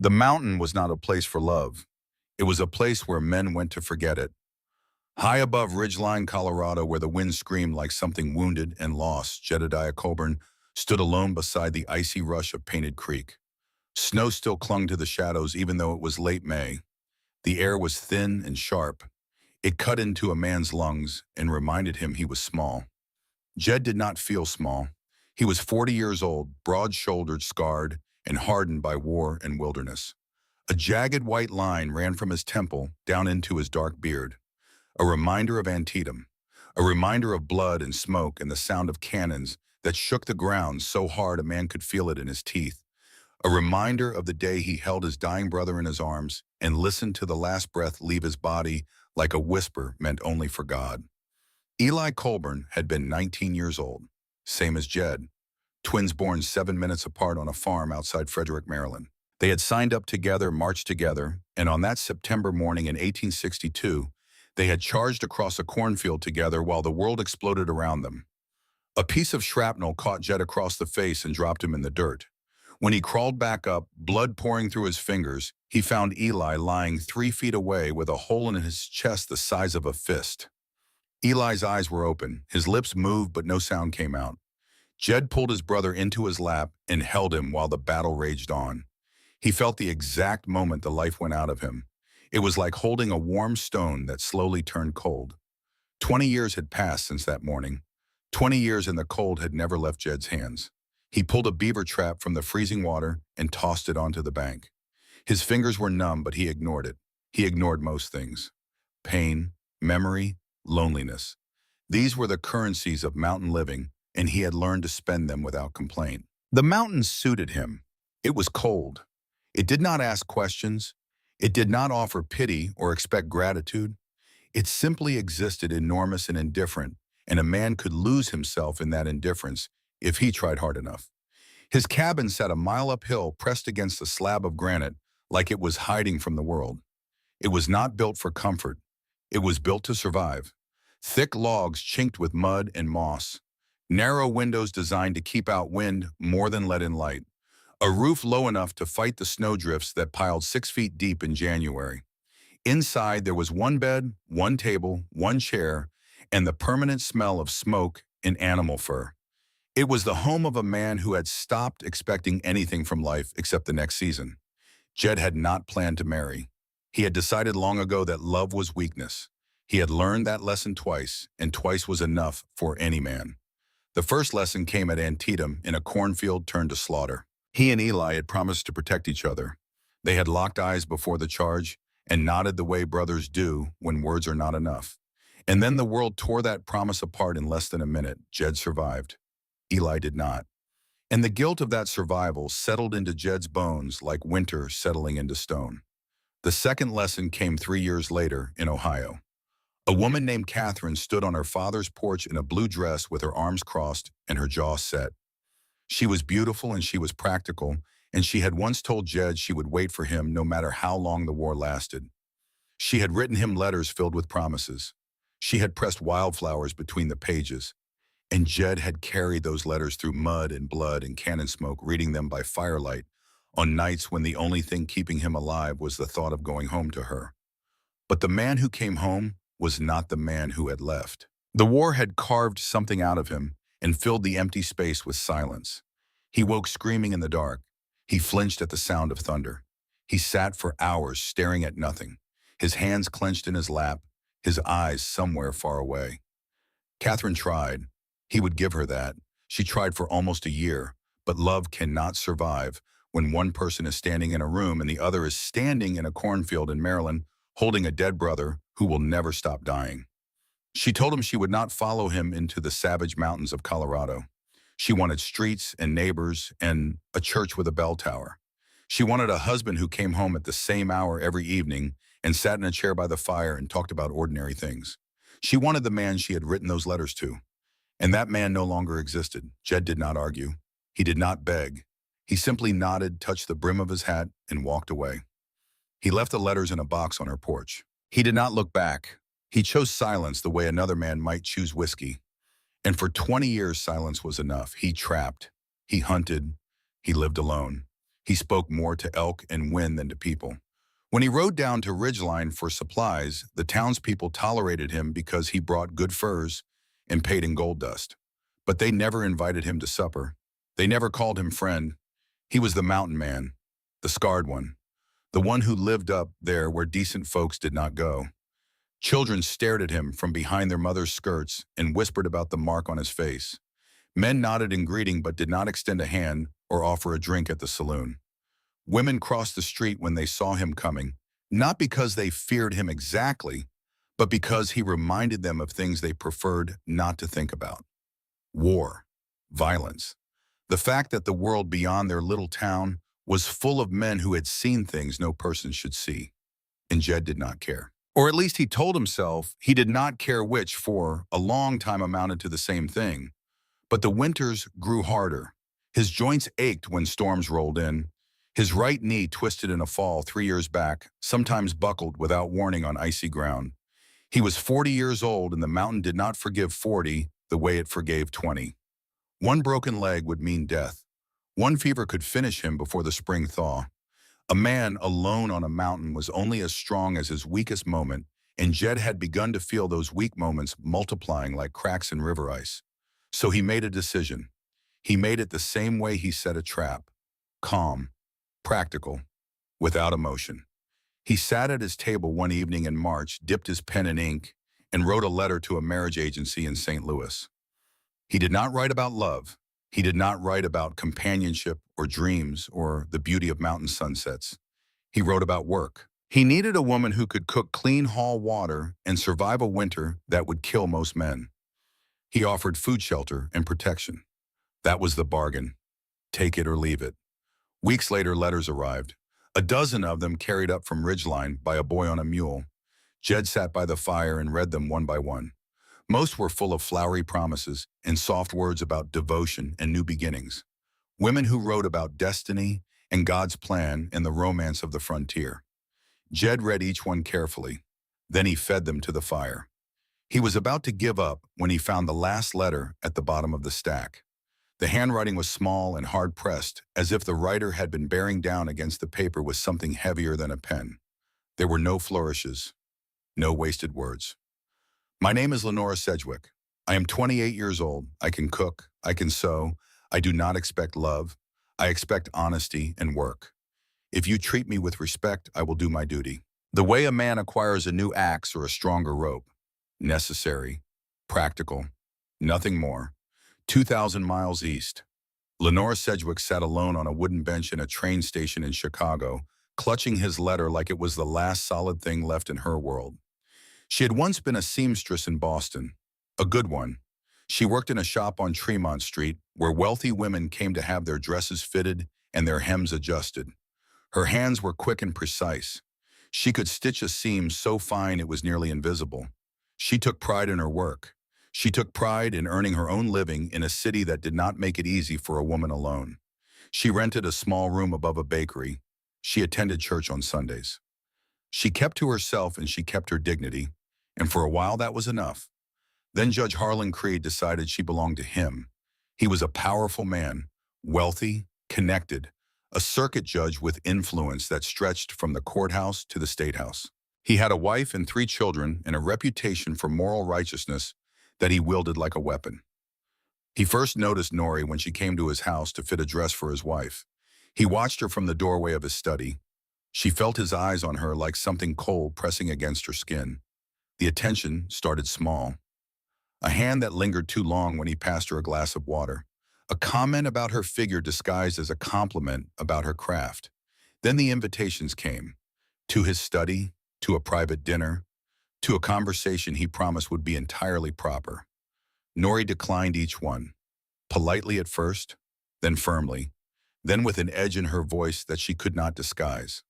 The mountain was not a place for love. It was a place where men went to forget it. High above Ridgeline, Colorado, where the wind screamed like something wounded and lost, Jedediah Colburn stood alone beside the icy rush of Painted Creek. Snow still clung to the shadows even though it was late May. The air was thin and sharp. It cut into a man's lungs and reminded him he was small. Jed did not feel small. He was 40 years old, broad-shouldered, scarred, and hardened by war and wilderness. A jagged white line ran from his temple down into his dark beard, a reminder of Antietam, a reminder of blood and smoke and the sound of cannons that shook the ground so hard a man could feel it in his teeth, a reminder of the day he held his dying brother in his arms and listened to the last breath leave his body like a whisper meant only for God. Eli Colburn had been 19 years old, same as Jed, twins born 7 minutes apart on a farm outside Frederick, Maryland. They had signed up together, marched together, and on that September morning in 1862, they had charged across a cornfield together while the world exploded around them. A piece of shrapnel caught Jed across the face and dropped him in the dirt. When he crawled back up, blood pouring through his fingers, he found Eli lying 3 feet away with a hole in his chest the size of a fist. Eli's eyes were open, his lips moved but no sound came out. Jed pulled his brother into his lap and held him while the battle raged on. He felt the exact moment the life went out of him. It was like holding a warm stone that slowly turned cold. 20 years had passed since that morning. 20 years in the cold had never left Jed's hands. He pulled a beaver trap from the freezing water and tossed it onto the bank. His fingers were numb, but he ignored it. He ignored most things. Pain, memory, loneliness. These were the currencies of mountain living, and he had learned to spend them without complaint. The mountains suited him. It was cold. It did not ask questions. It did not offer pity or expect gratitude. It simply existed, enormous and indifferent, and a man could lose himself in that indifference if he tried hard enough. His cabin sat a mile uphill, pressed against a slab of granite, like it was hiding from the world. It was not built for comfort. It was built to survive. Thick logs chinked with mud and moss. Narrow windows designed to keep out wind more than let in light. A roof low enough to fight the snowdrifts that piled 6 feet deep in January. Inside, there was one bed, one table, one chair, and the permanent smell of smoke and animal fur. It was the home of a man who had stopped expecting anything from life except the next season. Jed had not planned to marry. He had decided long ago that love was weakness. He had learned that lesson twice, and twice was enough for any man. The first lesson came at Antietam in a cornfield turned to slaughter. He and Eli had promised to protect each other. They had locked eyes before the charge and nodded the way brothers do when words are not enough. And then the world tore that promise apart in less than a minute. Jed survived. Eli did not. And the guilt of that survival settled into Jed's bones like winter settling into stone. The second lesson came 3 years later in Ohio. A woman named Catherine stood on her father's porch in a blue dress with her arms crossed and her jaw set. She was beautiful and she was practical, and she had once told Jed she would wait for him no matter how long the war lasted. She had written him letters filled with promises. She had pressed wildflowers between the pages, and Jed had carried those letters through mud and blood and cannon smoke, reading them by firelight on nights when the only thing keeping him alive was the thought of going home to her. But the man who came home was not the man who had left. The war had carved something out of him and filled the empty space with silence. He woke screaming in the dark. He flinched at the sound of thunder. He sat for hours staring at nothing, his hands clenched in his lap, his eyes somewhere far away. Catherine tried. He would give her that. She tried for almost a year, but love cannot survive when one person is standing in a room and the other is standing in a cornfield in Maryland holding a dead brother who will never stop dying. She told him she would not follow him into the savage mountains of Colorado. She wanted streets and neighbors and a church with a bell tower. She wanted a husband who came home at the same hour every evening and sat in a chair by the fire and talked about ordinary things. She wanted the man she had written those letters to. And that man no longer existed. Jed did not argue. He did not beg. He simply nodded, touched the brim of his hat, and walked away. He left the letters in a box on her porch. He did not look back. He chose silence the way another man might choose whiskey. And for 20 years, silence was enough. He trapped. He hunted. He lived alone. He spoke more to elk and wind than to people. When he rode down to Ridgeline for supplies, the townspeople tolerated him because he brought good furs and paid in gold dust. But they never invited him to supper. They never called him friend. He was the mountain man, the scarred one, the one who lived up there where decent folks did not go. Children stared at him from behind their mother's skirts and whispered about the mark on his face. Men nodded in greeting but did not extend a hand or offer a drink at the saloon. Women crossed the street when they saw him coming, not because they feared him exactly, but because he reminded them of things they preferred not to think about. War, violence, the fact that the world beyond their little town was full of men who had seen things no person should see. And Jed did not care. Or at least he told himself he did not care, which for a long time amounted to the same thing. But the winters grew harder. His joints ached when storms rolled in. His right knee twisted in a fall 3 years back, sometimes buckled without warning on icy ground. He was 40 years old, and the mountain did not forgive 40 the way it forgave 20. One broken leg would mean death. One fever could finish him before the spring thaw. A man alone on a mountain was only as strong as his weakest moment, and Jed had begun to feel those weak moments multiplying like cracks in river ice. So he made a decision. He made it the same way he set a trap. Calm, practical, without emotion. He sat at his table one evening in March, dipped his pen in ink, and wrote a letter to a marriage agency in St. Louis. He did not write about love. He did not write about companionship or dreams or the beauty of mountain sunsets. He wrote about work. He needed a woman who could cook clean hall water and survive a winter that would kill most men. He offered food, shelter, and protection. That was the bargain. Take it or leave it. Weeks later, letters arrived. A dozen of them carried up from Ridgeline by a boy on a mule. Jed sat by the fire and read them one by one. Most were full of flowery promises and soft words about devotion and new beginnings. Women who wrote about destiny and God's plan and the romance of the frontier. Jed read each one carefully. Then he fed them to the fire. He was about to give up when he found the last letter at the bottom of the stack. The handwriting was small and hard-pressed, as if the writer had been bearing down against the paper with something heavier than a pen. There were no flourishes, no wasted words. My name is Lenora Sedgwick. I am 28 years old. I can cook. I can sew. I do not expect love. I expect honesty and work. If you treat me with respect, I will do my duty. The way a man acquires a new axe or a stronger rope. Necessary. Practical. Nothing more. 2,000 miles east. Lenora Sedgwick sat alone on a wooden bench in a train station in Chicago, clutching his letter like it was the last solid thing left in her world. She had once been a seamstress in Boston, a good one. She worked in a shop on Tremont Street where wealthy women came to have their dresses fitted and their hems adjusted. Her hands were quick and precise. She could stitch a seam so fine it was nearly invisible. She took pride in her work. She took pride in earning her own living in a city that did not make it easy for a woman alone. She rented a small room above a bakery. She attended church on Sundays. She kept to herself and she kept her dignity, and for a while that was enough. Then Judge Harlan Creed decided she belonged to him. He was a powerful man, wealthy, connected, a circuit judge with influence that stretched from the courthouse to the state house. He had a wife and 3 children and a reputation for moral righteousness that he wielded like a weapon. He first noticed Nori when she came to his house to fit a dress for his wife. He watched her from the doorway of his study. She felt his eyes on her like something cold pressing against her skin. The attention started small. A hand that lingered too long when he passed her a glass of water. A comment about her figure disguised as a compliment about her craft. Then the invitations came. To his study, to a private dinner, to a conversation he promised would be entirely proper. Nori declined each one, politely at first, then firmly, then with an edge in her voice that she could not disguise.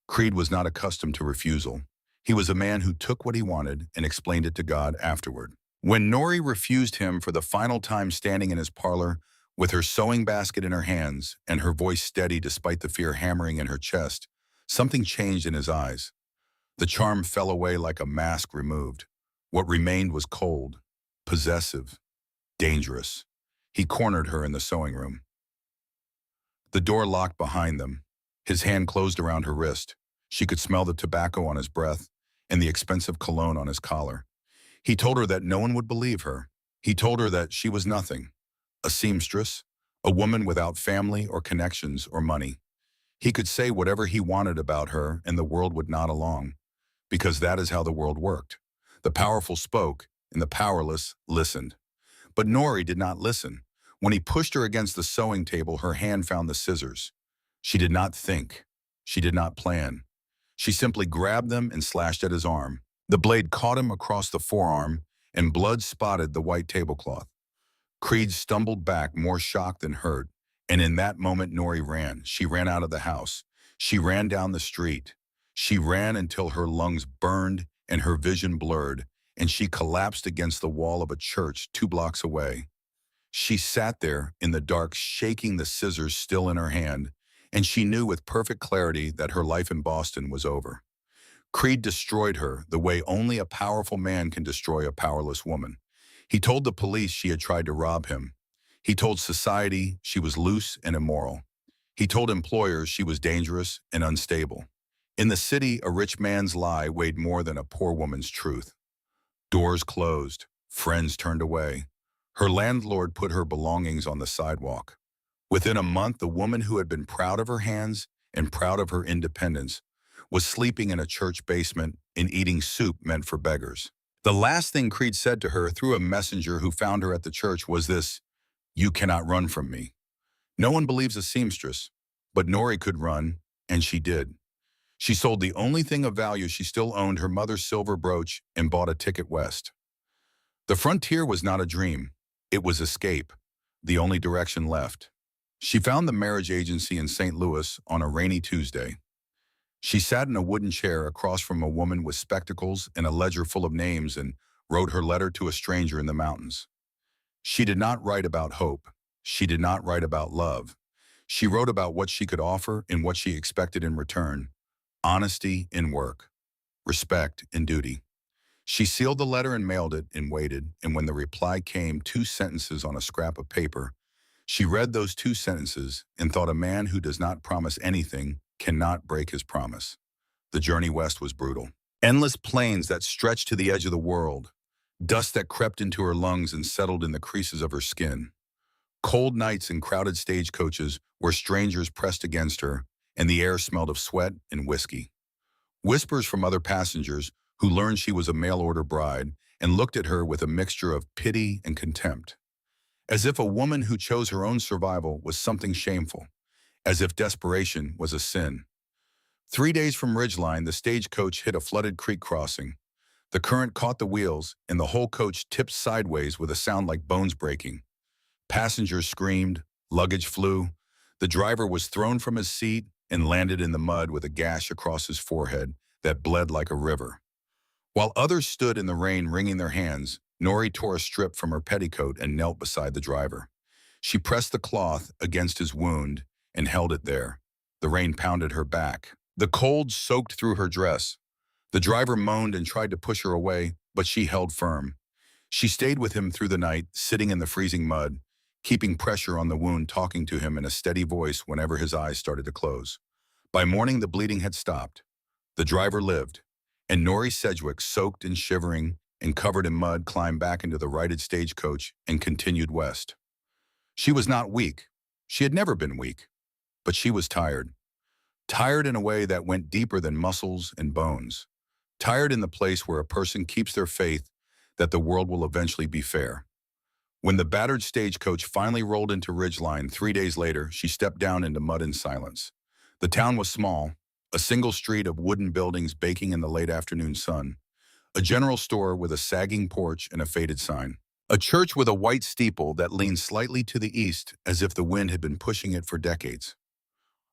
Creed was not accustomed to refusal. He was a man who took what he wanted and explained it to God afterward. When Nori refused him for the final time standing in his parlor with her sewing basket in her hands and her voice steady despite the fear hammering in her chest, something changed in his eyes. The charm fell away like a mask removed. What remained was cold, possessive, dangerous. He cornered her in the sewing room. The door locked behind them. His hand closed around her wrist. She could smell the tobacco on his breath and the expensive cologne on his collar. He told her that no one would believe her. He told her that she was nothing, a seamstress, a woman without family or connections or money. He could say whatever he wanted about her and the world would nod along, because that is how the world worked. The powerful spoke and the powerless listened. But Nori did not listen. When he pushed her against the sewing table, her hand found the scissors. She did not think. She did not plan. She simply grabbed them and slashed at his arm. The blade caught him across the forearm, and blood spotted the white tablecloth. Creed stumbled back, more shocked than hurt, and in that moment Nori ran. She ran out of the house. She ran down the street. She ran until her lungs burned and her vision blurred, and she collapsed against the wall of a church 2 blocks away. She sat there in the dark, shaking the scissors still in her hand, and she knew with perfect clarity that her life in Boston was over. Creed destroyed her the way only a powerful man can destroy a powerless woman. He told the police she had tried to rob him. He told society she was loose and immoral. He told employers she was dangerous and unstable. In the city, a rich man's lie weighed more than a poor woman's truth. Doors closed. Friends turned away. Her landlord put her belongings on the sidewalk. Within a month, the woman who had been proud of her hands and proud of her independence was sleeping in a church basement and eating soup meant for beggars. The last thing Creed said to her through a messenger who found her at the church was this: "You cannot run from me." No one believes a seamstress, but Nori could run, and she did. She sold the only thing of value she still owned, her mother's silver brooch, and bought a ticket west. The frontier was not a dream. It was escape, the only direction left. She found the marriage agency in St. Louis on a rainy Tuesday. She sat in a wooden chair across from a woman with spectacles and a ledger full of names and wrote her letter to a stranger in the mountains. She did not write about hope. She did not write about love. She wrote about what she could offer and what she expected in return: honesty in work, respect in duty. She sealed the letter and mailed it and waited, and when the reply came, 2 sentences on a scrap of paper, she read those 2 sentences and thought, a man who does not promise anything cannot break his promise. The journey west was brutal. Endless plains that stretched to the edge of the world, dust that crept into her lungs and settled in the creases of her skin. Cold nights in crowded stagecoaches where strangers pressed against her and the air smelled of sweat and whiskey. Whispers from other passengers who learned she was a mail-order bride and looked at her with a mixture of pity and contempt, as if a woman who chose her own survival was something shameful, as if desperation was a sin. 3 days from Ridgeline, the stagecoach hit a flooded creek crossing. The current caught the wheels, and the whole coach tipped sideways with a sound like bones breaking. Passengers screamed, luggage flew. The driver was thrown from his seat and landed in the mud with a gash across his forehead that bled like a river. While others stood in the rain wringing their hands, Nori tore a strip from her petticoat and knelt beside the driver. She pressed the cloth against his wound and held it there. The rain pounded her back. The cold soaked through her dress. The driver moaned and tried to push her away, but she held firm. She stayed with him through the night, sitting in the freezing mud, keeping pressure on the wound, talking to him in a steady voice whenever his eyes started to close. By morning, the bleeding had stopped. The driver lived, and Nori Sedgwick, soaked and shivering and covered in mud, climbed back into the righted stagecoach and continued west. She was not weak. She had never been weak, but she was tired. Tired in a way that went deeper than muscles and bones. Tired in the place where a person keeps their faith that the world will eventually be fair. When the battered stagecoach finally rolled into Ridgeline 3 days later, she stepped down into mud in silence. The town was small, a single street of wooden buildings baking in the late afternoon sun, a general store with a sagging porch and a faded sign, a church with a white steeple that leaned slightly to the east as if the wind had been pushing it for decades,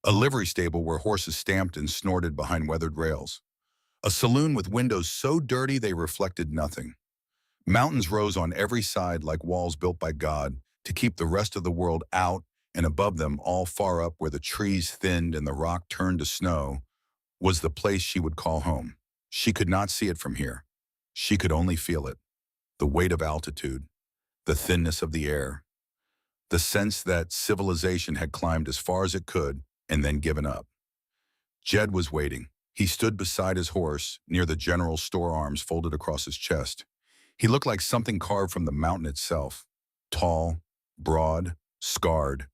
a livery stable where horses stamped and snorted behind weathered rails, a saloon with windows so dirty they reflected nothing. Mountains rose on every side like walls built by God to keep the rest of the world out, and above them, all far up where the trees thinned and the rock turned to snow, was the place she would call home. She could not see it from here. She could only feel it. The weight of altitude, the thinness of the air, the sense that civilization had climbed as far as it could and then given up. Jed was waiting. He stood beside his horse, near the general store, arms folded across his chest. He looked like something carved from the mountain itself. Tall, broad, scarred,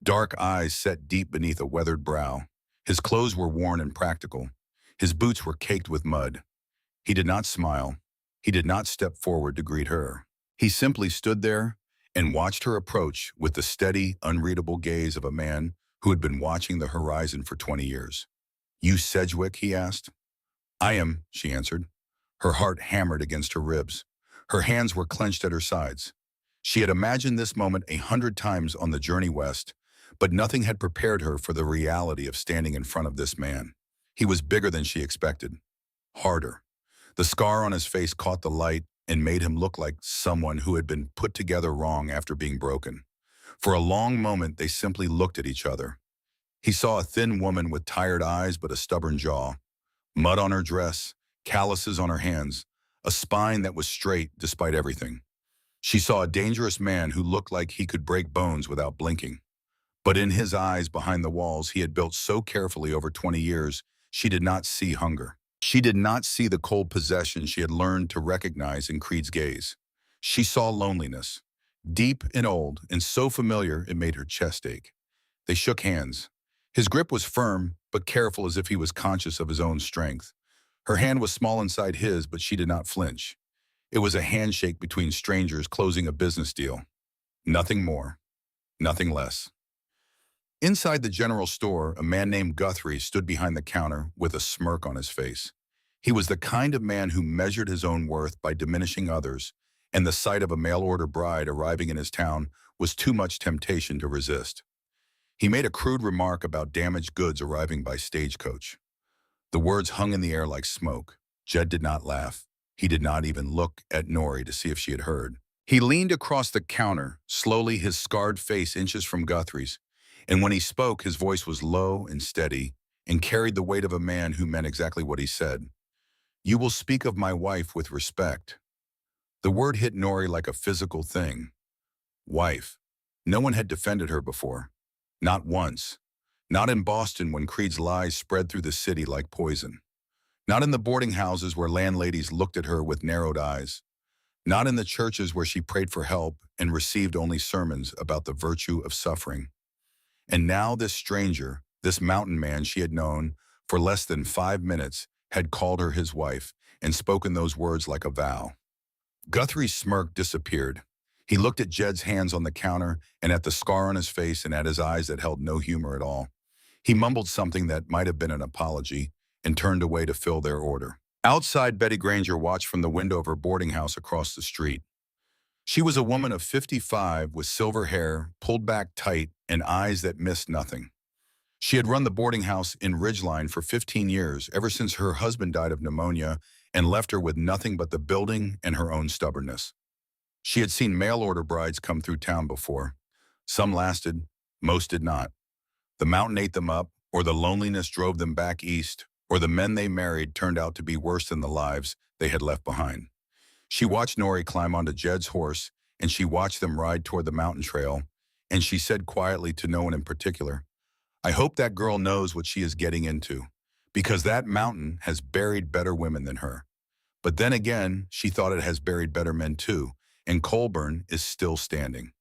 dark eyes set deep beneath a weathered brow. His clothes were worn and practical. His boots were caked with mud. He did not smile. He did not step forward to greet her. He simply stood there and watched her approach with the steady, unreadable gaze of a man who had been watching the horizon for 20 years. "You Sedgwick?" he asked. "I am," she answered. Her heart hammered against her ribs. Her hands were clenched at her sides. She had imagined this moment 100 times on the journey west, but nothing had prepared her for the reality of standing in front of this man. He was bigger than she expected. Harder. The scar on his face caught the light and made him look like someone who had been put together wrong after being broken. For a long moment, they simply looked at each other. He saw a thin woman with tired eyes but a stubborn jaw, mud on her dress, calluses on her hands, a spine that was straight despite everything. She saw a dangerous man who looked like he could break bones without blinking. But in his eyes behind the walls he had built so carefully over 20 years, she did not see hunger. She did not see the cold possession she had learned to recognize in Creed's gaze. She saw loneliness, deep and old, and so familiar it made her chest ache. They shook hands. His grip was firm, but careful, as if he was conscious of his own strength. Her hand was small inside his, but she did not flinch. It was a handshake between strangers closing a business deal. Nothing more, nothing less. Inside the general store, a man named Guthrie stood behind the counter with a smirk on his face. He was the kind of man who measured his own worth by diminishing others, and the sight of a mail-order bride arriving in his town was too much temptation to resist. He made a crude remark about damaged goods arriving by stagecoach. The words hung in the air like smoke. Jed did not laugh. He did not even look at Nori to see if she had heard. He leaned across the counter, slowly, his scarred face inches from Guthrie's, and when he spoke, his voice was low and steady and carried the weight of a man who meant exactly what he said. "You will speak of my wife with respect." The word hit Nori like a physical thing. Wife. No one had defended her before. Not once. Not in Boston, when Creed's lies spread through the city like poison. Not in the boarding houses where landladies looked at her with narrowed eyes. Not in the churches where she prayed for help and received only sermons about the virtue of suffering. And now this stranger, this mountain man she had known for less than 5 minutes, had called her his wife and spoken those words like a vow. Guthrie's smirk disappeared. He looked at Jed's hands on the counter and at the scar on his face and at his eyes that held no humor at all. He mumbled something that might have been an apology and turned away to fill their order. Outside, Betty Granger watched from the window of her boarding house across the street. She was a woman of 55 with silver hair, pulled back tight, and eyes that missed nothing. She had run the boarding house in Ridgeline for 15 years, ever since her husband died of pneumonia and left her with nothing but the building and her own stubbornness. She had seen mail-order brides come through town before. Some lasted, most did not. The mountain ate them up, or the loneliness drove them back east, or the men they married turned out to be worse than the lives they had left behind. She watched Nori climb onto Jed's horse, and she watched them ride toward the mountain trail, and she said quietly to no one in particular, "I hope that girl knows what she is getting into, because that mountain has buried better women than her." But then again, she thought it has buried better men too, and Colburn is still standing.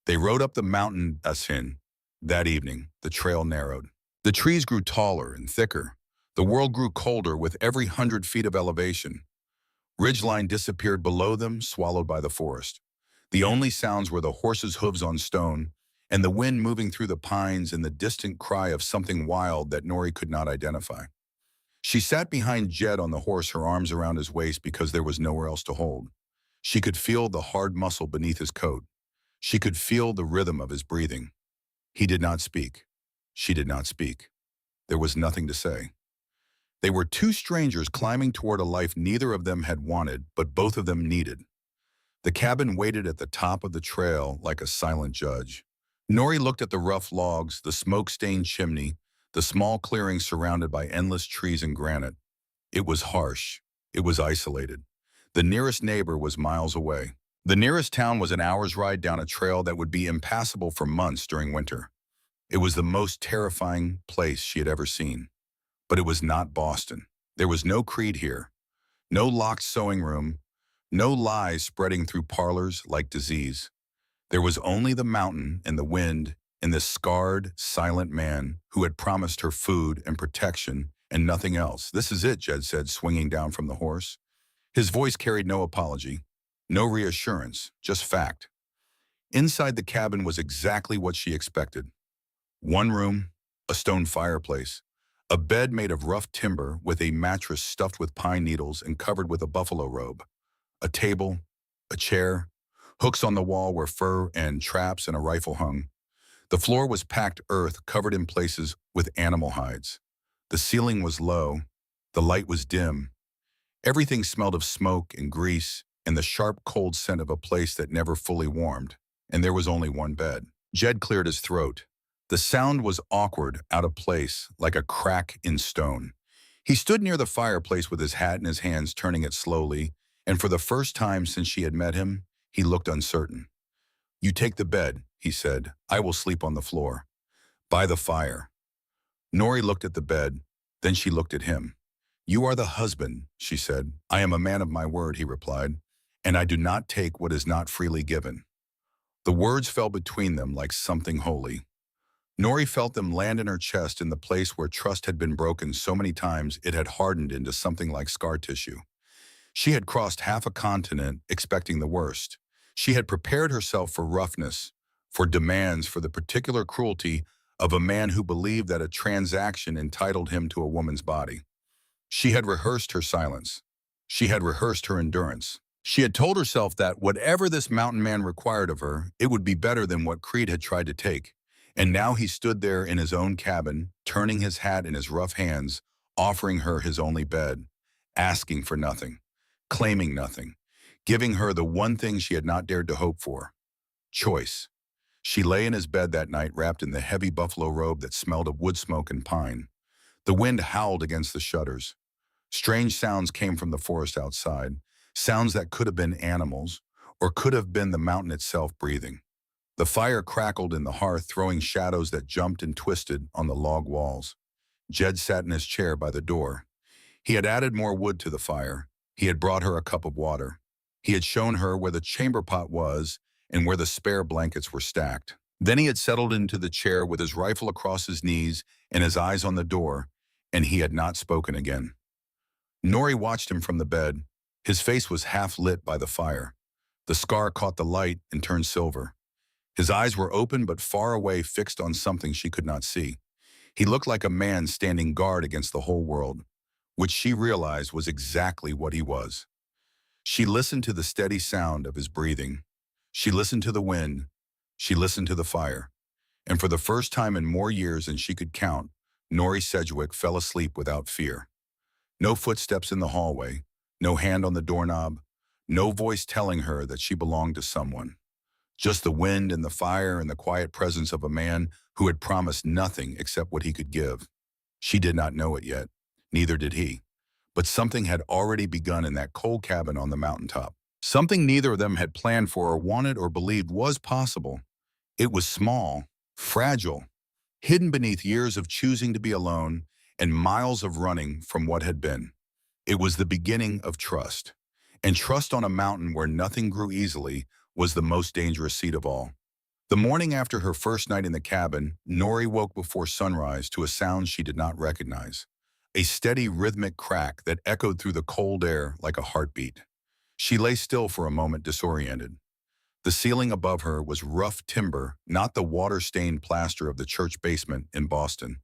They rode up the mountain Ashin. That evening, the trail narrowed. The trees grew taller and thicker. The world grew colder with every 100 feet of elevation. Ridgeline disappeared below them, swallowed by the forest. The only sounds were the horses' hooves on stone, and the wind moving through the pines, and the distant cry of something wild that Nori could not identify. She sat behind Jed on the horse, her arms around his waist, because there was nowhere else to hold. She could feel the hard muscle beneath his coat. She could feel the rhythm of his breathing. He did not speak. She did not speak. There was nothing to say. They were two strangers climbing toward a life neither of them had wanted, but both of them needed. The cabin waited at the top of the trail like a silent judge. Nori looked at the rough logs, the smoke-stained chimney, the small clearing surrounded by endless trees and granite. It was harsh. It was isolated. The nearest neighbor was miles away. The nearest town was an hour's ride down a trail that would be impassable for months during winter. It was the most terrifying place she had ever seen. But it was not Boston. There was no creed here, no locked sewing room, no lies spreading through parlors like disease. There was only the mountain and the wind and this scarred, silent man who had promised her food and protection and nothing else. "This is it," Jed said, swinging down from the horse. His voice carried no apology, no reassurance, just fact. Inside the cabin was exactly what she expected. One room, a stone fireplace, a bed made of rough timber with a mattress stuffed with pine needles and covered with a buffalo robe, a table, a chair, hooks on the wall where fur and traps and a rifle hung. The floor was packed earth covered in places with animal hides. The ceiling was low, the light was dim. Everything smelled of smoke and grease and the sharp cold scent of a place that never fully warmed. And there was only one bed. Jed cleared his throat. The sound was awkward, out of place, like a crack in stone. He stood near the fireplace with his hat in his hands, turning it slowly, and for the first time since she had met him, he looked uncertain. "You take the bed," he said. "I will sleep on the floor. By the fire." Nori looked at the bed, then she looked at him. "You are the husband," she said. "I am a man of my word," he replied, "and I do not take what is not freely given." The words fell between them like something holy. Nori felt them land in her chest in the place where trust had been broken so many times it had hardened into something like scar tissue. She had crossed half a continent expecting the worst. She had prepared herself for roughness, for demands, for the particular cruelty of a man who believed that a transaction entitled him to a woman's body. She had rehearsed her silence. She had rehearsed her endurance. She had told herself that whatever this mountain man required of her, it would be better than what Creed had tried to take. And now he stood there in his own cabin, turning his hat in his rough hands, offering her his only bed, asking for nothing, claiming nothing, giving her the one thing she had not dared to hope for: choice. She lay in his bed that night wrapped in the heavy buffalo robe that smelled of wood smoke and pine. The wind howled against the shutters. Strange sounds came from the forest outside, sounds that could have been animals, or could have been the mountain itself breathing. The fire crackled in the hearth, throwing shadows that jumped and twisted on the log walls. Jed sat in his chair by the door. He had added more wood to the fire. He had brought her a cup of water. He had shown her where the chamber pot was and where the spare blankets were stacked. Then he had settled into the chair with his rifle across his knees and his eyes on the door, and he had not spoken again. Nori watched him from the bed. His face was half lit by the fire. The scar caught the light and turned silver. His eyes were open but far away, fixed on something she could not see. He looked like a man standing guard against the whole world, which she realized was exactly what he was. She listened to the steady sound of his breathing. She listened to the wind. She listened to the fire. And for the first time in more years than she could count, Nori Sedgwick fell asleep without fear. No footsteps in the hallway, no hand on the doorknob, no voice telling her that she belonged to someone. Just the wind and the fire and the quiet presence of a man who had promised nothing except what he could give. She did not know it yet, neither did he. But something had already begun in that cold cabin on the mountaintop. Something neither of them had planned for or wanted or believed was possible. It was small, fragile, hidden beneath years of choosing to be alone and miles of running from what had been. It was the beginning of trust. And trust on a mountain where nothing grew easily was the most dangerous seat of all. The morning after her first night in the cabin, Nori woke before sunrise to a sound she did not recognize. A steady rhythmic crack that echoed through the cold air like a heartbeat. She lay still for a moment, disoriented. The ceiling above her was rough timber, not the water-stained plaster of the church basement in Boston.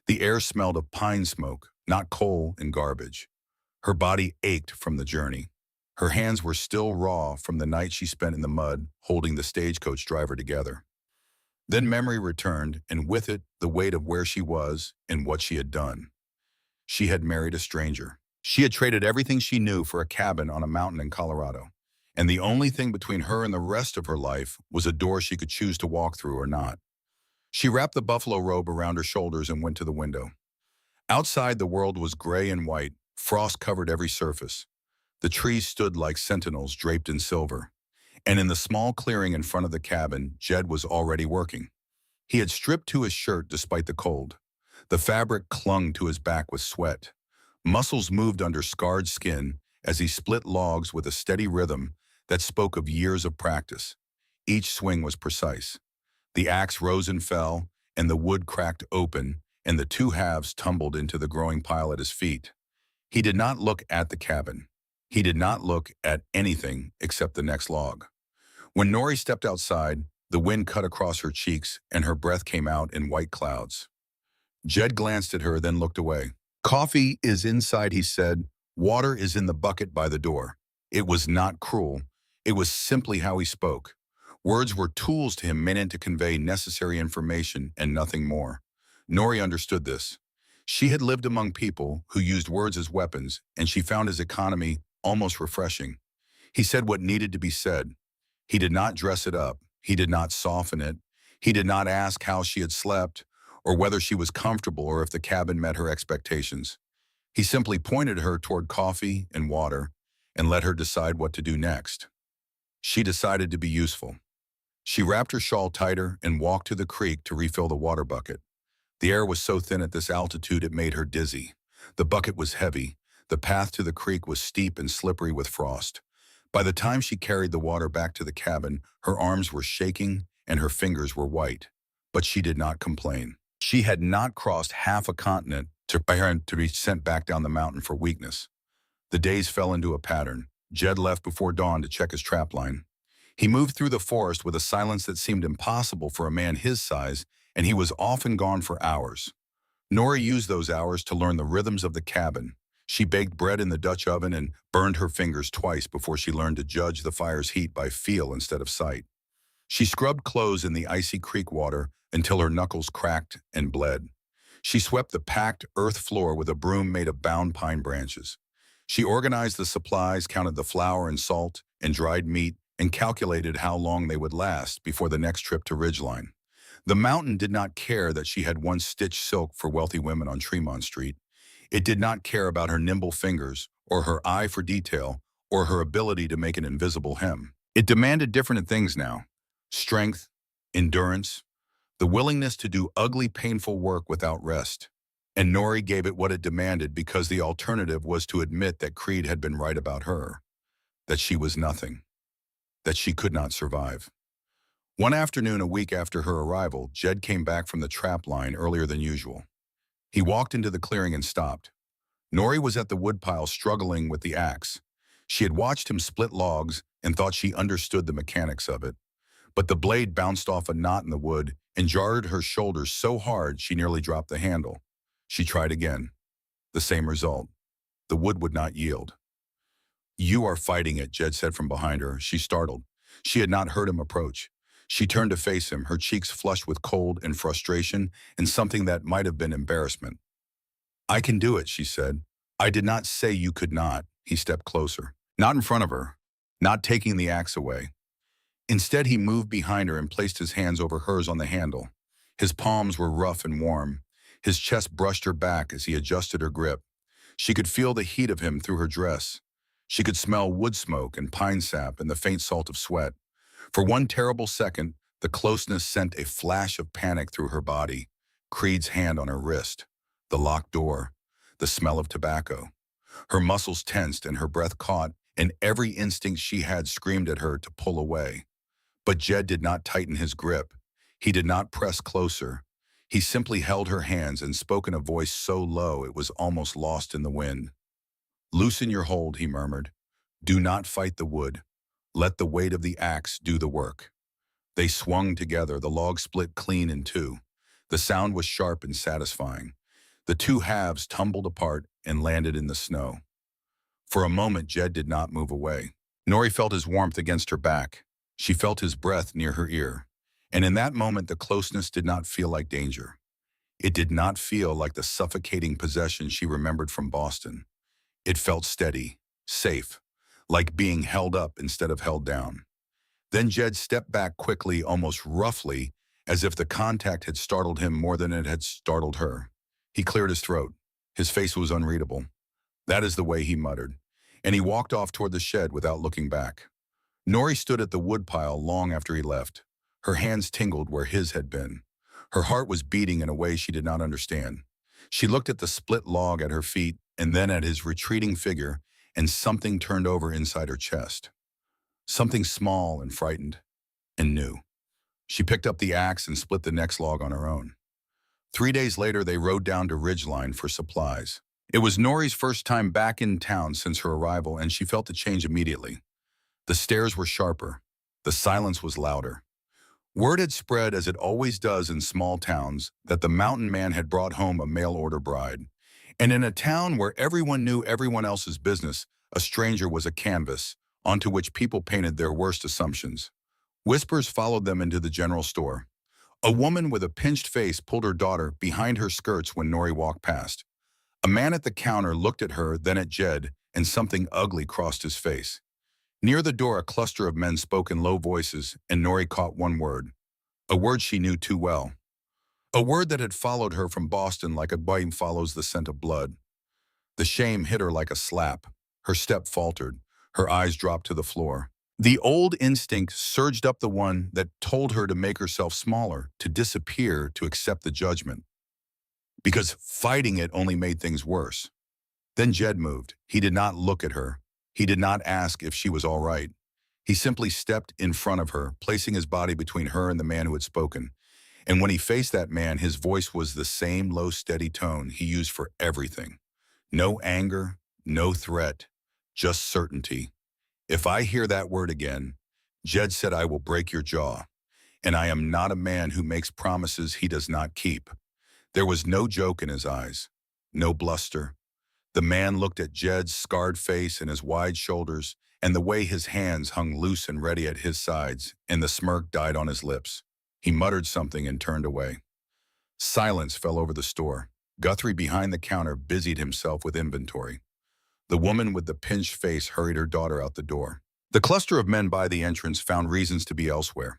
The air smelled of pine smoke, not coal and garbage. Her body ached from the journey. Her hands were still raw from the night she spent in the mud, holding the stagecoach driver together. Then memory returned, and with it, the weight of where she was and what she had done. She had married a stranger. She had traded everything she knew for a cabin on a mountain in Colorado. And the only thing between her and the rest of her life was a door she could choose to walk through or not. She wrapped the buffalo robe around her shoulders and went to the window. Outside, the world was gray and white. Frost covered every surface. The trees stood like sentinels draped in silver. And in the small clearing in front of the cabin, Jed was already working. He had stripped to his shirt despite the cold. The fabric clung to his back with sweat. Muscles moved under scarred skin as he split logs with a steady rhythm that spoke of years of practice. Each swing was precise. The axe rose and fell, and the wood cracked open, and the two halves tumbled into the growing pile at his feet. He did not look at the cabin. He did not look at anything except the next log. When Nori stepped outside, the wind cut across her cheeks and her breath came out in white clouds. Jed glanced at her, then looked away. "Coffee is inside," he said. "Water is in the bucket by the door." It was not cruel. It was simply how he spoke. Words were tools to him meant to convey necessary information and nothing more. Nori understood this. She had lived among people who used words as weapons, and she found his economy almost refreshing. He said what needed to be said. He did not dress it up. He did not soften it. He did not ask how she had slept, or whether she was comfortable or if the cabin met her expectations. He simply pointed her toward coffee and water and let her decide what to do next. She decided to be useful. She wrapped her shawl tighter and walked to the creek to refill the water bucket. The air was so thin at this altitude it made her dizzy. The bucket was heavy. The path to the creek was steep and slippery with frost. By the time she carried the water back to the cabin, her arms were shaking and her fingers were white. But she did not complain. She had not crossed half a continent to be sent back down the mountain for weakness. The days fell into a pattern. Jed left before dawn to check his trapline. He moved through the forest with a silence that seemed impossible for a man his size, and he was often gone for hours. Nora used those hours to learn the rhythms of the cabin. She baked bread in the Dutch oven and burned her fingers twice before she learned to judge the fire's heat by feel instead of sight. She scrubbed clothes in the icy creek water until her knuckles cracked and bled. She swept the packed earth floor with a broom made of bound pine branches. She organized the supplies, counted the flour and salt and dried meat, and calculated how long they would last before the next trip to Ridgeline. The mountain did not care that she had once stitched silk for wealthy women on Tremont Street. It did not care about her nimble fingers, or her eye for detail, or her ability to make an invisible hem. It demanded different things now: strength, endurance, the willingness to do ugly, painful work without rest. And Nori gave it what it demanded because the alternative was to admit that Creed had been right about her, that she was nothing, that she could not survive. One afternoon, a week after her arrival, Jed came back from the trap line earlier than usual. He walked into the clearing and stopped. Nori was at the woodpile struggling with the axe. She had watched him split logs and thought she understood the mechanics of it. But the blade bounced off a knot in the wood and jarred her shoulders so hard she nearly dropped the handle. She tried again. The same result. The wood would not yield. "You are fighting it," Jed said from behind her. She startled. She had not heard him approach. She turned to face him, her cheeks flushed with cold and frustration and something that might have been embarrassment. "I can do it," she said. "I did not say you could not." He stepped closer. Not in front of her, not taking the axe away. Instead, he moved behind her and placed his hands over hers on the handle. His palms were rough and warm. His chest brushed her back as he adjusted her grip. She could feel the heat of him through her dress. She could smell wood smoke and pine sap and the faint salt of sweat. For one terrible second, the closeness sent a flash of panic through her body. Creed's hand on her wrist, the locked door, the smell of tobacco. Her muscles tensed and her breath caught, and every instinct she had screamed at her to pull away. But Jed did not tighten his grip. He did not press closer. He simply held her hands and spoke in a voice so low it was almost lost in the wind. "Loosen your hold," he murmured. "Do not fight the wood. Let the weight of the axe do the work." They swung together, the log split clean in two. The sound was sharp and satisfying. The two halves tumbled apart and landed in the snow. For a moment, Jed did not move away. Nori felt his warmth against her back. She felt his breath near her ear. And in that moment, the closeness did not feel like danger. It did not feel like the suffocating possession she remembered from Boston. It felt steady, safe, like being held up instead of held down. Then Jed stepped back quickly, almost roughly, as if the contact had startled him more than it had startled her. He cleared his throat. His face was unreadable. "That is the way," he muttered, and he walked off toward the shed without looking back. Nori stood at the woodpile long after he left. Her hands tingled where his had been. Her heart was beating in a way she did not understand. She looked at the split log at her feet and then at his retreating figure, and something turned over inside her chest. Something small and frightened and new. She picked up the axe and split the next log on her own. 3 days later, they rode down to Ridgeline for supplies. It was Nori's first time back in town since her arrival, and she felt the change immediately. The stares were sharper. The silence was louder. Word had spread, as it always does in small towns, that the mountain man had brought home a mail-order bride. And in a town where everyone knew everyone else's business, a stranger was a canvas onto which people painted their worst assumptions. Whispers followed them into the general store. A woman with a pinched face pulled her daughter behind her skirts when Nori walked past. A man at the counter looked at her, then at Jed, and something ugly crossed his face. Near the door, a cluster of men spoke in low voices, and Nori caught one word. A word she knew too well. A word that had followed her from Boston like a bite follows the scent of blood. The shame hit her like a slap. Her step faltered. Her eyes dropped to the floor. The old instinct surged up, the one that told her to make herself smaller, to disappear, to accept the judgment. Because fighting it only made things worse. Then Jed moved. He did not look at her. He did not ask if she was all right. He simply stepped in front of her, placing his body between her and the man who had spoken. And when he faced that man, his voice was the same low, steady tone he used for everything. No anger, no threat, just certainty. If I hear that word again, Jed said, I will break your jaw. And I am not a man who makes promises he does not keep. There was no joke in his eyes, no bluster. The man looked at Jed's scarred face and his wide shoulders, and the way his hands hung loose and ready at his sides, and the smirk died on his lips. He muttered something and turned away. Silence fell over the store. Guthrie behind the counter busied himself with inventory. The woman with the pinched face hurried her daughter out the door. The cluster of men by the entrance found reasons to be elsewhere.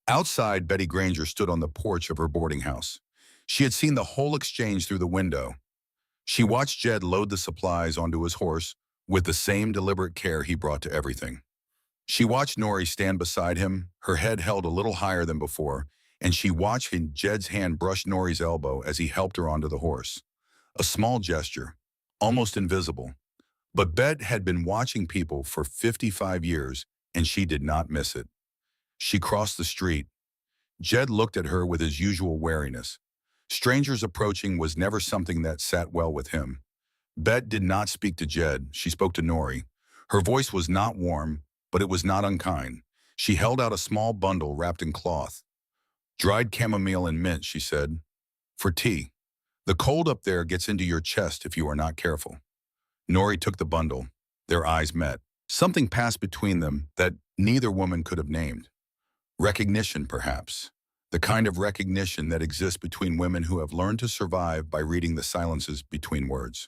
Outside, Betty Granger stood on the porch of her boarding house. She had seen the whole exchange through the window. She watched Jed load the supplies onto his horse with the same deliberate care he brought to everything. She watched Nori stand beside him, her head held a little higher than before, and she watched Jed's hand brush Nori's elbow as he helped her onto the horse. A small gesture, almost invisible. But Bet had been watching people for 55 years, and she did not miss it. She crossed the street. Jed looked at her with his usual wariness. Strangers approaching was never something that sat well with him. Bet did not speak to Jed. She spoke to Nori. Her voice was not warm, but it was not unkind. She held out a small bundle wrapped in cloth. Dried chamomile and mint, she said. For tea. The cold up there gets into your chest if you are not careful. Nori took the bundle. Their eyes met. Something passed between them that neither woman could have named. Recognition, perhaps. The kind of recognition that exists between women who have learned to survive by reading the silences between words.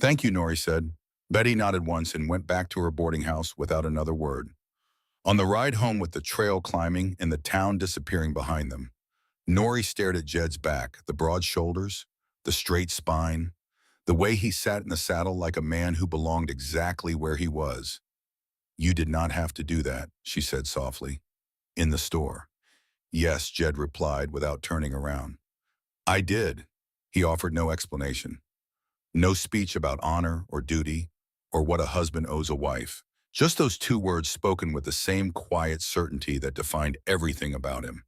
Thank you, Nori said. Betty nodded once and went back to her boarding house without another word. On the ride home, with the trail climbing and the town disappearing behind them, Nori stared at Jed's back, the broad shoulders, the straight spine, the way he sat in the saddle like a man who belonged exactly where he was. You did not have to do that, she said softly. In the store. Yes, Jed replied without turning around. I did. He offered no explanation. No speech about honor or duty or what a husband owes a wife. Just those two words spoken with the same quiet certainty that defined everything about him.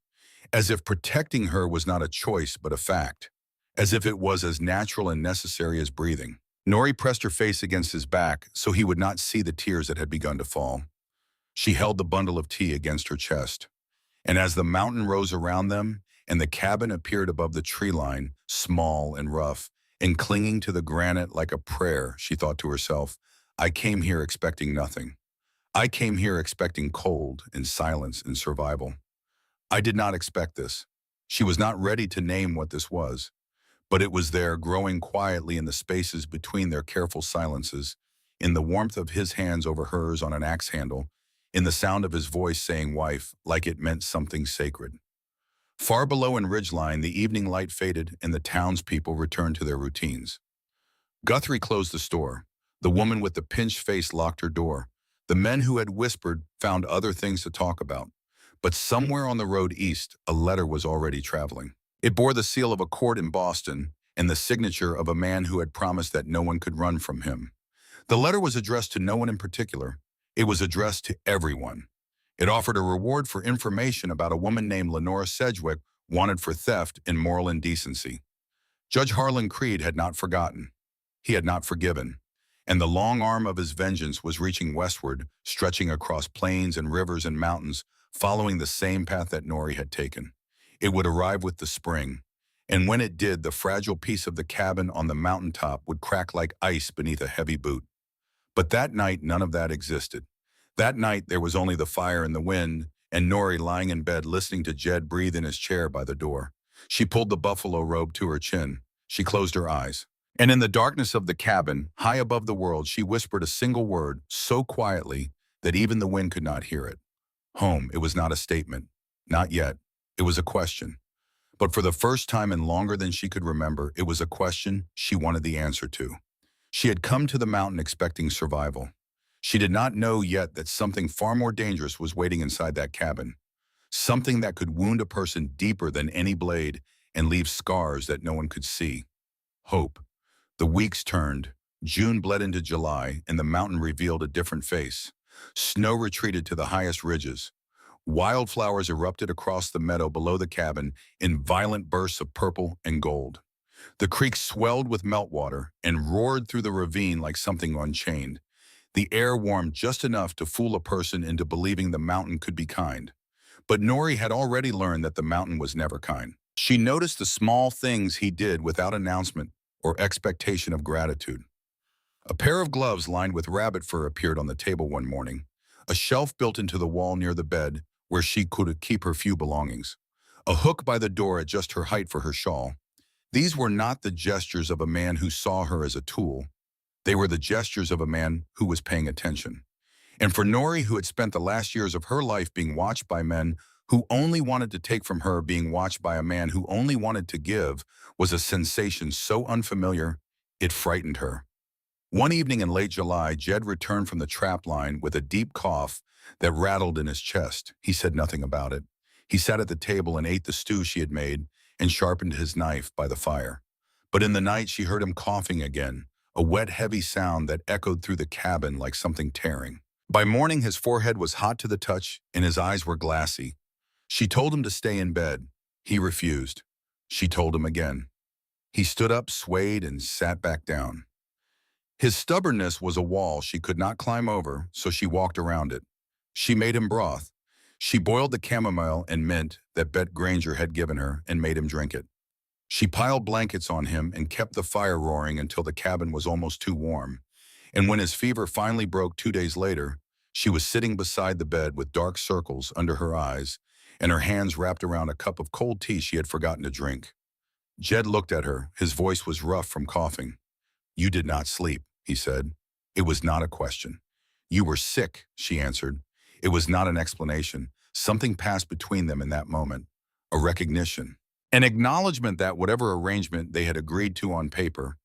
As if protecting her was not a choice but a fact. As if it was as natural and necessary as breathing. Nori pressed her face against his back so he would not see the tears that had begun to fall. She held the bundle of tea against her chest. And as the mountain rose around them and the cabin appeared above the tree line, small and rough, and clinging to the granite like a prayer, she thought to herself, I came here expecting nothing. I came here expecting cold and silence and survival. I did not expect this. She was not ready to name what this was, but it was there, growing quietly in the spaces between their careful silences, in the warmth of his hands over hers on an axe handle, in the sound of his voice saying wife like it meant something sacred. Far below in Ridgeline, the evening light faded and the townspeople returned to their routines. Guthrie closed the store. The woman with the pinched face locked her door. The men who had whispered found other things to talk about. But somewhere on the road east, a letter was already traveling. It bore the seal of a court in Boston, and the signature of a man who had promised that no one could run from him. The letter was addressed to no one in particular. It was addressed to everyone. It offered a reward for information about a woman named Lenora Sedgwick wanted for theft and moral indecency. Judge Harlan Creed had not forgotten. He had not forgiven. And the long arm of his vengeance was reaching westward, stretching across plains and rivers and mountains, following the same path that Nori had taken. It would arrive with the spring. And when it did, the fragile piece of the cabin on the mountaintop would crack like ice beneath a heavy boot. But that night, none of that existed. That night, there was only the fire and the wind, and Nori lying in bed listening to Jed breathe in his chair by the door. She pulled the buffalo robe to her chin. She closed her eyes. And in the darkness of the cabin, high above the world, she whispered a single word, so quietly that even the wind could not hear it. Home. It was not a statement. Not yet. It was a question. But for the first time in longer than she could remember, it was a question she wanted the answer to. She had come to the mountain expecting survival. She did not know yet that something far more dangerous was waiting inside that cabin. Something that could wound a person deeper than any blade and leave scars that no one could see. Hope. The weeks turned. June bled into July, and the mountain revealed a different face. Snow retreated to the highest ridges. Wildflowers erupted across the meadow below the cabin in violent bursts of purple and gold. The creek swelled with meltwater and roared through the ravine like something unchained. The air warmed just enough to fool a person into believing the mountain could be kind. But Nori had already learned that the mountain was never kind. She noticed the small things he did without announcement or expectation of gratitude. A pair of gloves lined with rabbit fur appeared on the table one morning, a shelf built into the wall near the bed where she could keep her few belongings, a hook by the door at just her height for her shawl. These were not the gestures of a man who saw her as a tool. They were the gestures of a man who was paying attention. And for Nori, who had spent the last years of her life being watched by men who only wanted to take from her, being watched by a man who only wanted to give, was a sensation so unfamiliar, it frightened her. One evening in late July, Jed returned from the trap line with a deep cough that rattled in his chest. He said nothing about it. He sat at the table and ate the stew she had made and sharpened his knife by the fire. But in the night, she heard him coughing again, a wet, heavy sound that echoed through the cabin like something tearing. By morning, his forehead was hot to the touch and his eyes were glassy. She told him to stay in bed. He refused. She told him again. He stood up, swayed, and sat back down. His stubbornness was a wall she could not climb over, so she walked around it. She made him broth. She boiled the chamomile and mint that Bet Granger had given her and made him drink it. She piled blankets on him and kept the fire roaring until the cabin was almost too warm. And when his fever finally broke 2 days later, she was sitting beside the bed with dark circles under her eyes and her hands wrapped around a cup of cold tea she had forgotten to drink. Jed looked at her. His voice was rough from coughing. "You did not sleep," he said. It was not a question. "You were sick," she answered. It was not an explanation. Something passed between them in that moment. A recognition. An acknowledgement that whatever arrangement they had agreed to on paper,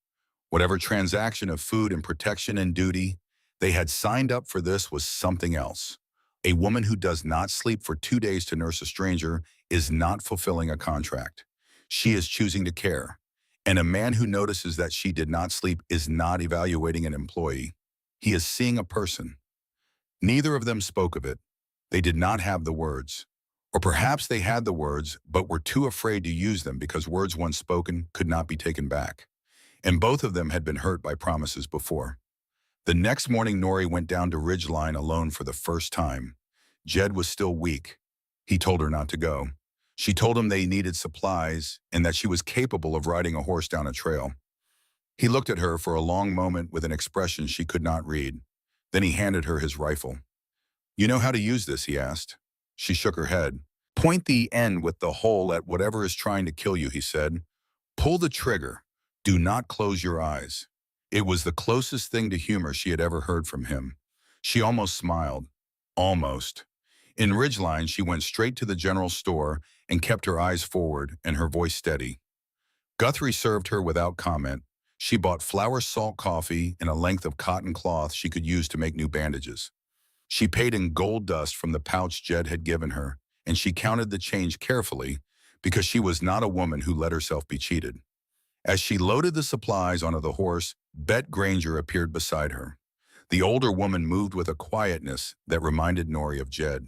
whatever transaction of food and protection and duty they had signed up for, this was something else. A woman who does not sleep for 2 days to nurse a stranger is not fulfilling a contract. She is choosing to care. And a man who notices that she did not sleep is not evaluating an employee. He is seeing a person. Neither of them spoke of it. They did not have the words. Or perhaps they had the words, but were too afraid to use them because words once spoken could not be taken back. And both of them had been hurt by promises before. The next morning, Nori went down to Ridgeline alone for the first time. Jed was still weak. He told her not to go. She told him they needed supplies and that she was capable of riding a horse down a trail. He looked at her for a long moment with an expression she could not read. Then he handed her his rifle. "You know how to use this?" he asked. She shook her head. "Point the end with the hole at whatever is trying to kill you," he said. "Pull the trigger. Do not close your eyes." It was the closest thing to humor she had ever heard from him. She almost smiled. Almost. In Ridgeline, she went straight to the general store and kept her eyes forward and her voice steady. Guthrie served her without comment. She bought flour salt coffee and a length of cotton cloth she could use to make new bandages. She paid in gold dust from the pouch Jed had given her, and she counted the change carefully because she was not a woman who let herself be cheated. As she loaded the supplies onto the horse, Bet Granger appeared beside her. The older woman moved with a quietness that reminded Nori of Jed.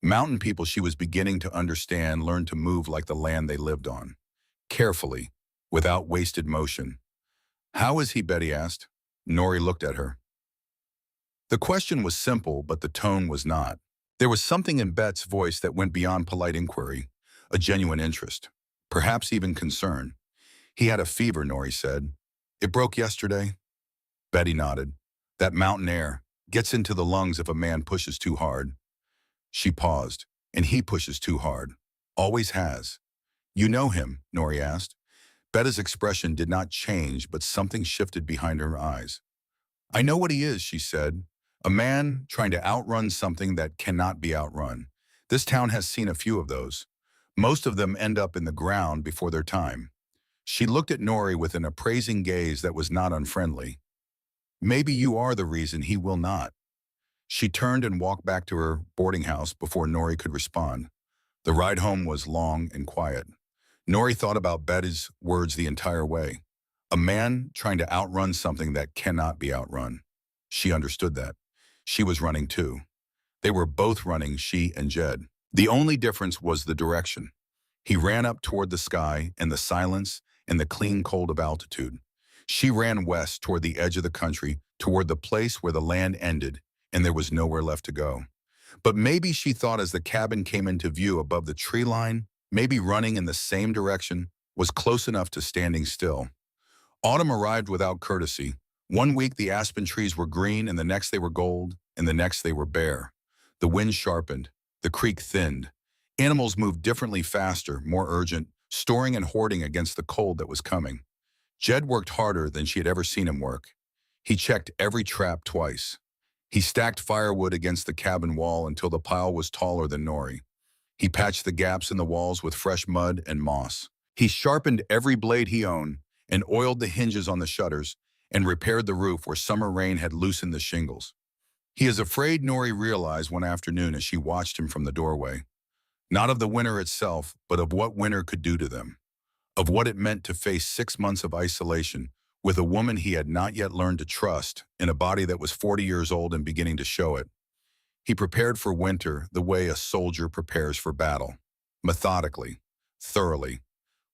Mountain people, she was beginning to understand, learned to move like the land they lived on. Carefully, without wasted motion. "How is he?" Betty asked. Nori looked at her. The question was simple, but the tone was not. There was something in Bet's voice that went beyond polite inquiry, a genuine interest, perhaps even concern. "He had a fever," Nori said. "It broke yesterday." Betty nodded. "That mountain air gets into the lungs if a man pushes too hard." She paused. "And he pushes too hard. Always has." "You know him?" Nori asked. Betta's expression did not change, but something shifted behind her eyes. "I know what he is," she said. "A man trying to outrun something that cannot be outrun. This town has seen a few of those. Most of them end up in the ground before their time." She looked at Nori with an appraising gaze that was not unfriendly. "Maybe you are the reason he will not." She turned and walked back to her boarding house before Nori could respond. The ride home was long and quiet. Nori thought about Betty's words the entire way. A man trying to outrun something that cannot be outrun. She understood that. She was running too. They were both running, she and Jed. The only difference was the direction. He ran up toward the sky and the silence and the clean cold of altitude. She ran west toward the edge of the country, toward the place where the land ended, and there was nowhere left to go. But maybe, she thought as the cabin came into view above the tree line, maybe running in the same direction was close enough to standing still. Autumn arrived without courtesy. One week the aspen trees were green, and the next they were gold, and the next they were bare. The wind sharpened. The creek thinned. Animals moved differently, faster, more urgent, storing and hoarding against the cold that was coming. Jed worked harder than she had ever seen him work. He checked every trap twice. He stacked firewood against the cabin wall until the pile was taller than Nori. He patched the gaps in the walls with fresh mud and moss. He sharpened every blade he owned and oiled the hinges on the shutters and repaired the roof where summer rain had loosened the shingles. "He is afraid," Nori realized one afternoon as she watched him from the doorway. Not of the winter itself, but of what winter could do to them. Of what it meant to face 6 months of isolation with a woman he had not yet learned to trust, in a body that was 40 years old and beginning to show it. He prepared for winter the way a soldier prepares for battle, methodically, thoroughly,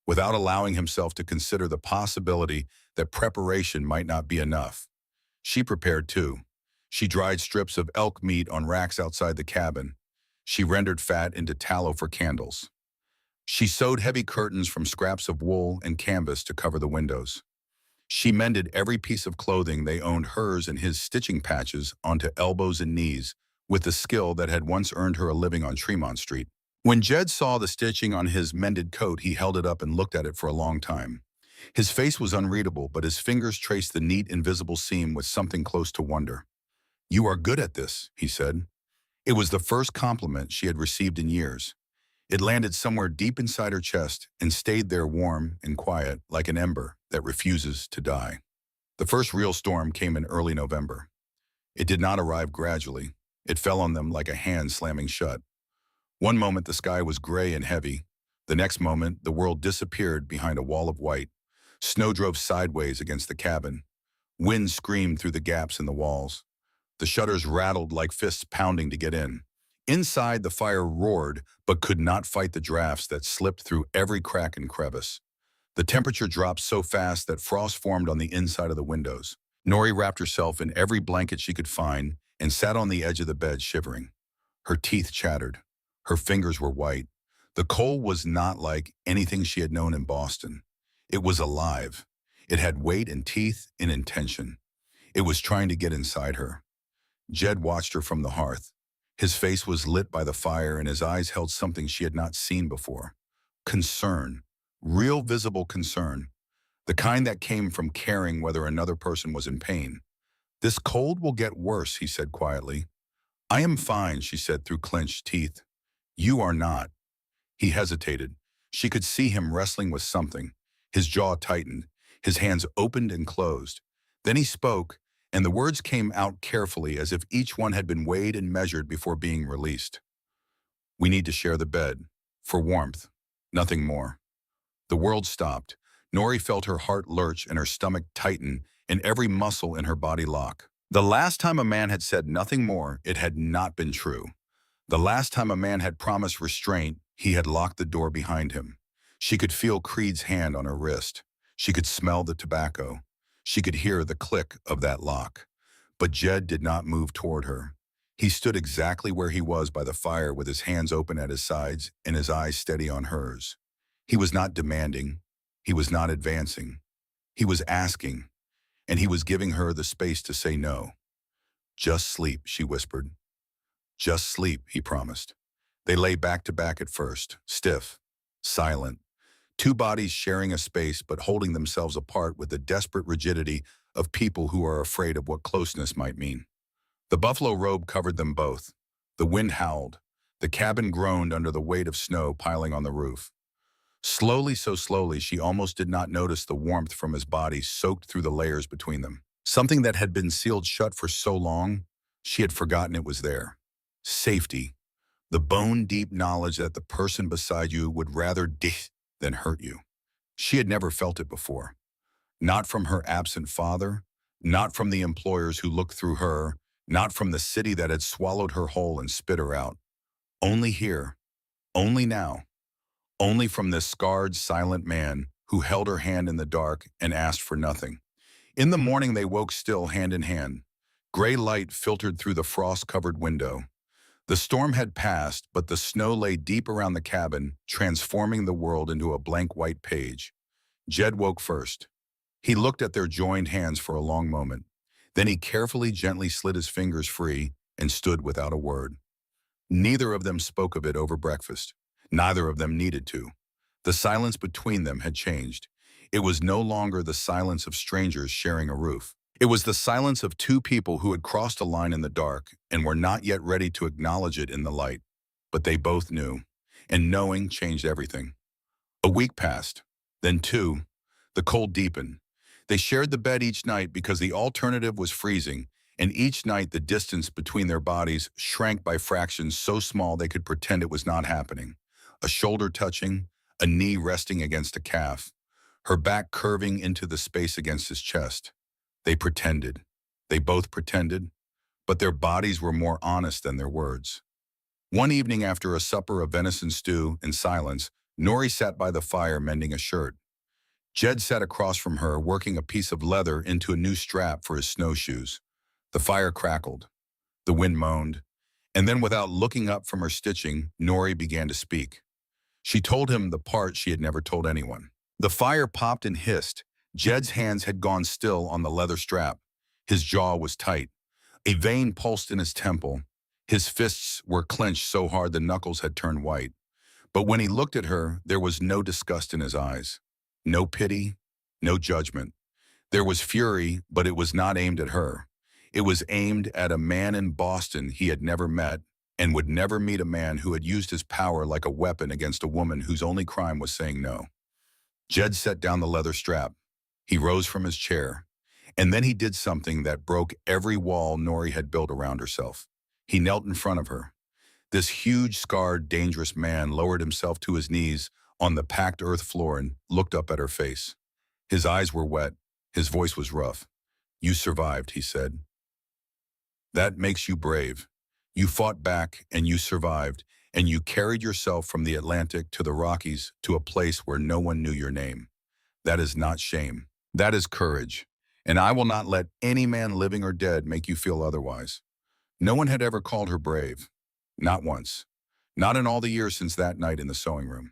without allowing himself to consider the possibility that preparation might not be enough. She prepared too. She dried strips of elk meat on racks outside the cabin. She rendered fat into tallow for candles. She sewed heavy curtains from scraps of wool and canvas to cover the windows. She mended every piece of clothing they owned, hers and his stitching patches, onto elbows and knees, with the skill that had once earned her a living on Tremont Street. When Jed saw the stitching on his mended coat, he held it up and looked at it for a long time. His face was unreadable, but his fingers traced the neat, invisible seam with something close to wonder. "You are good at this," he said. It was the first compliment she had received in years. It landed somewhere deep inside her chest and stayed there, warm and quiet, like an ember that refuses to die. The first real storm came in early November. It did not arrive gradually. It fell on them like a hand slamming shut. One moment the sky was gray and heavy. The next moment the world disappeared behind a wall of white. Snow drove sideways against the cabin. Wind screamed through the gaps in the walls. The shutters rattled like fists pounding to get in. Inside, the fire roared, but could not fight the drafts that slipped through every crack and crevice. The temperature dropped so fast that frost formed on the inside of the windows. Nori wrapped herself in every blanket she could find and sat on the edge of the bed, shivering. Her teeth chattered. Her fingers were white. The cold was not like anything she had known in Boston. It was alive. It had weight and teeth and intention. It was trying to get inside her. Jed watched her from the hearth. His face was lit by the fire, and his eyes held something she had not seen before. Concern. Real visible concern. The kind that came from caring whether another person was in pain. "This cold will get worse," he said quietly. "I am fine," she said through clenched teeth. "You are not." He hesitated. She could see him wrestling with something. His jaw tightened. His hands opened and closed. Then he spoke, and the words came out carefully, as if each one had been weighed and measured before being released. "We need to share the bed. For warmth. Nothing more." The world stopped. Nori felt her heart lurch and her stomach tighten and every muscle in her body lock. The last time a man had said nothing more, it had not been true. The last time a man had promised restraint, he had locked the door behind him. She could feel Creed's hand on her wrist. She could smell the tobacco. She could hear the click of that lock. But Jed did not move toward her. He stood exactly where he was by the fire with his hands open at his sides and his eyes steady on hers. He was not demanding. He was not advancing. He was asking, and he was giving her the space to say no. "Just sleep," she whispered. "Just sleep," he promised. They lay back to back at first, stiff, silent, two bodies sharing a space but holding themselves apart with the desperate rigidity of people who are afraid of what closeness might mean. The buffalo robe covered them both. The wind howled. The cabin groaned under the weight of snow piling on the roof. Slowly, so slowly, she almost did not notice the warmth from his body soaked through the layers between them. Something that had been sealed shut for so long, she had forgotten it was there. Safety. The bone-deep knowledge that the person beside you would rather than hurt you. She had never felt it before. Not from her absent father, not from the employers who looked through her, not from the city that had swallowed her whole and spit her out. Only here, only now, only from this scarred, silent man who held her hand in the dark and asked for nothing. In the morning they woke still, hand in hand. Gray light filtered through the frost-covered window. The storm had passed, but the snow lay deep around the cabin, transforming the world into a blank white page. Jed woke first. He looked at their joined hands for a long moment. Then he carefully, gently slid his fingers free and stood without a word. Neither of them spoke of it over breakfast. Neither of them needed to. The silence between them had changed. It was no longer the silence of strangers sharing a roof. It was the silence of two people who had crossed a line in the dark and were not yet ready to acknowledge it in the light. But they both knew, and knowing changed everything. A week passed, then two. The cold deepened. They shared the bed each night because the alternative was freezing, and each night the distance between their bodies shrank by fractions so small they could pretend it was not happening. A shoulder touching, a knee resting against a calf, her back curving into the space against his chest. They pretended. They both pretended, but their bodies were more honest than their words. One evening after a supper of venison stew in silence, Nori sat by the fire mending a shirt. Jed sat across from her, working a piece of leather into a new strap for his snowshoes. The fire crackled. The wind moaned. And then, without looking up from her stitching, Nori began to speak. She told him the part she had never told anyone. The fire popped and hissed. Jed's hands had gone still on the leather strap. His jaw was tight. A vein pulsed in his temple. His fists were clenched so hard the knuckles had turned white. But when he looked at her, there was no disgust in his eyes. No pity, no judgment. There was fury, but it was not aimed at her. It was aimed at a man in Boston he had never met and would never meet, a man who had used his power like a weapon against a woman whose only crime was saying no. Jed set down the leather strap. He rose from his chair, and then he did something that broke every wall Nori had built around herself. He knelt in front of her. This huge, scarred, dangerous man lowered himself to his knees on the packed earth floor and looked up at her face. His eyes were wet. His voice was rough. "You survived," he said. "That makes you brave. You fought back and you survived, and you carried yourself from the Atlantic to the Rockies to a place where no one knew your name. That is not shame. That is courage. And I will not let any man living or dead make you feel otherwise." No one had ever called her brave. Not once. Not in all the years since that night in the sewing room.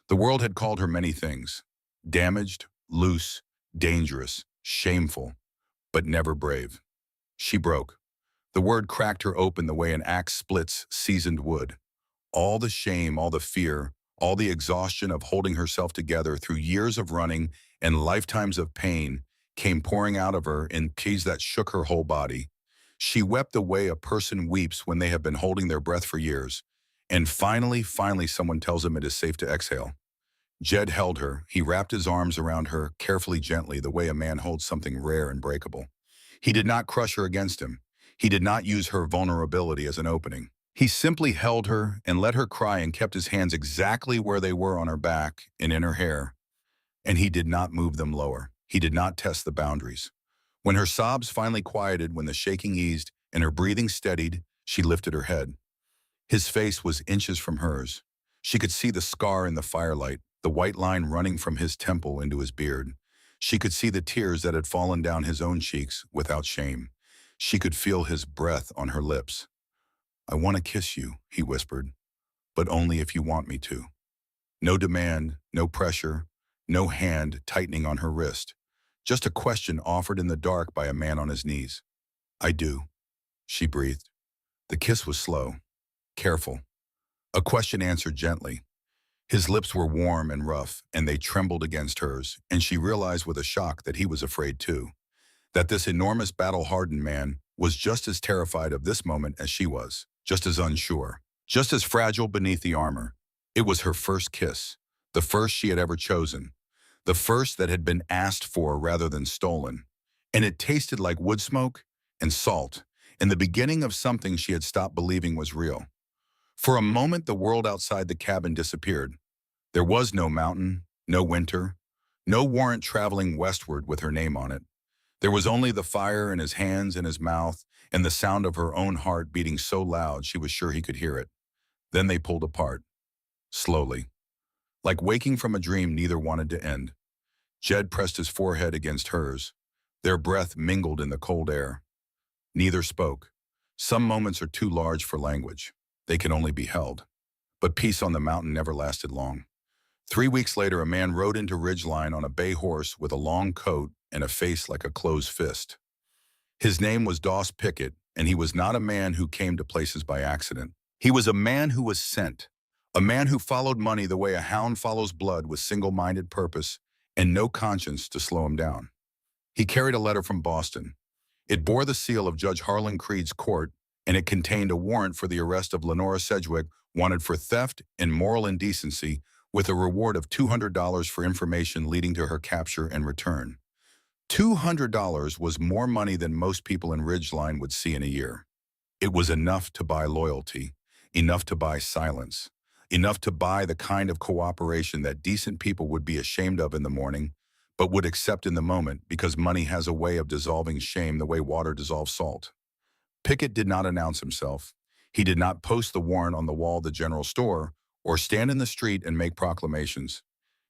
The world had called her many things. Damaged, loose, dangerous, shameful, but never brave. She broke. The word cracked her open the way an axe splits seasoned wood. All the shame, all the fear, all the exhaustion of holding herself together through years of running and lifetimes of pain came pouring out of her in keys that shook her whole body. She wept the way a person weeps when they have been holding their breath for years. And finally, someone tells him it is safe to exhale. Jed held her. He wrapped his arms around her, carefully, gently, the way a man holds something rare and breakable. He did not crush her against him. He did not use her vulnerability as an opening. He simply held her and let her cry and kept his hands exactly where they were on her back and in her hair. and he did not move them lower. He did not test the boundaries. When her sobs finally quieted, when the shaking eased and her breathing steadied, she lifted her head. His face was inches from hers. She could see the scar in the firelight, the white line running from his temple into his beard. She could see the tears that had fallen down his own cheeks without shame. She could feel his breath on her lips. "I want to kiss you," he whispered, "but only if you want me to." No demand, no pressure, no hand tightening on her wrist. Just a question offered in the dark by a man on his knees. "I do," she breathed. The kiss was slow, careful. A question answered gently. His lips were warm and rough, and they trembled against hers, and she realized with a shock that he was afraid too. That this enormous battle-hardened man was just as terrified of this moment as she was, just as unsure, just as fragile beneath the armor. It was her first kiss, the first she had ever chosen, the first that had been asked for rather than stolen. And it tasted like wood smoke and salt, and the beginning of something she had stopped believing was real. For a moment, the world outside the cabin disappeared. There was no mountain, no winter, no warrant traveling westward with her name on it. There was only the fire in his hands and his mouth, and the sound of her own heart beating so loud she was sure he could hear it. Then they pulled apart, slowly. Like waking from a dream neither wanted to end. Jed pressed his forehead against hers. Their breath mingled in the cold air. Neither spoke. Some moments are too large for language. They can only be held. But peace on the mountain never lasted long. 3 weeks later, a man rode into Ridgeline on a bay horse with a long coat and a face like a closed fist. His name was Doss Pickett, and he was not a man who came to places by accident. He was a man who was sent, a man who followed money the way a hound follows blood with single-minded purpose and no conscience to slow him down. He carried a letter from Boston. It bore the seal of Judge Harlan Creed's court, and it contained a warrant for the arrest of Lenora Sedgwick, wanted for theft and moral indecency, with a reward of $200 for information leading to her capture and return. $200 was more money than most people in Ridgeline would see in a year. It was enough to buy loyalty, enough to buy silence, enough to buy the kind of cooperation that decent people would be ashamed of in the morning, but would accept in the moment because money has a way of dissolving shame the way water dissolves salt. Pickett did not announce himself. He did not post the warrant on the wall of the general store or stand in the street and make proclamations.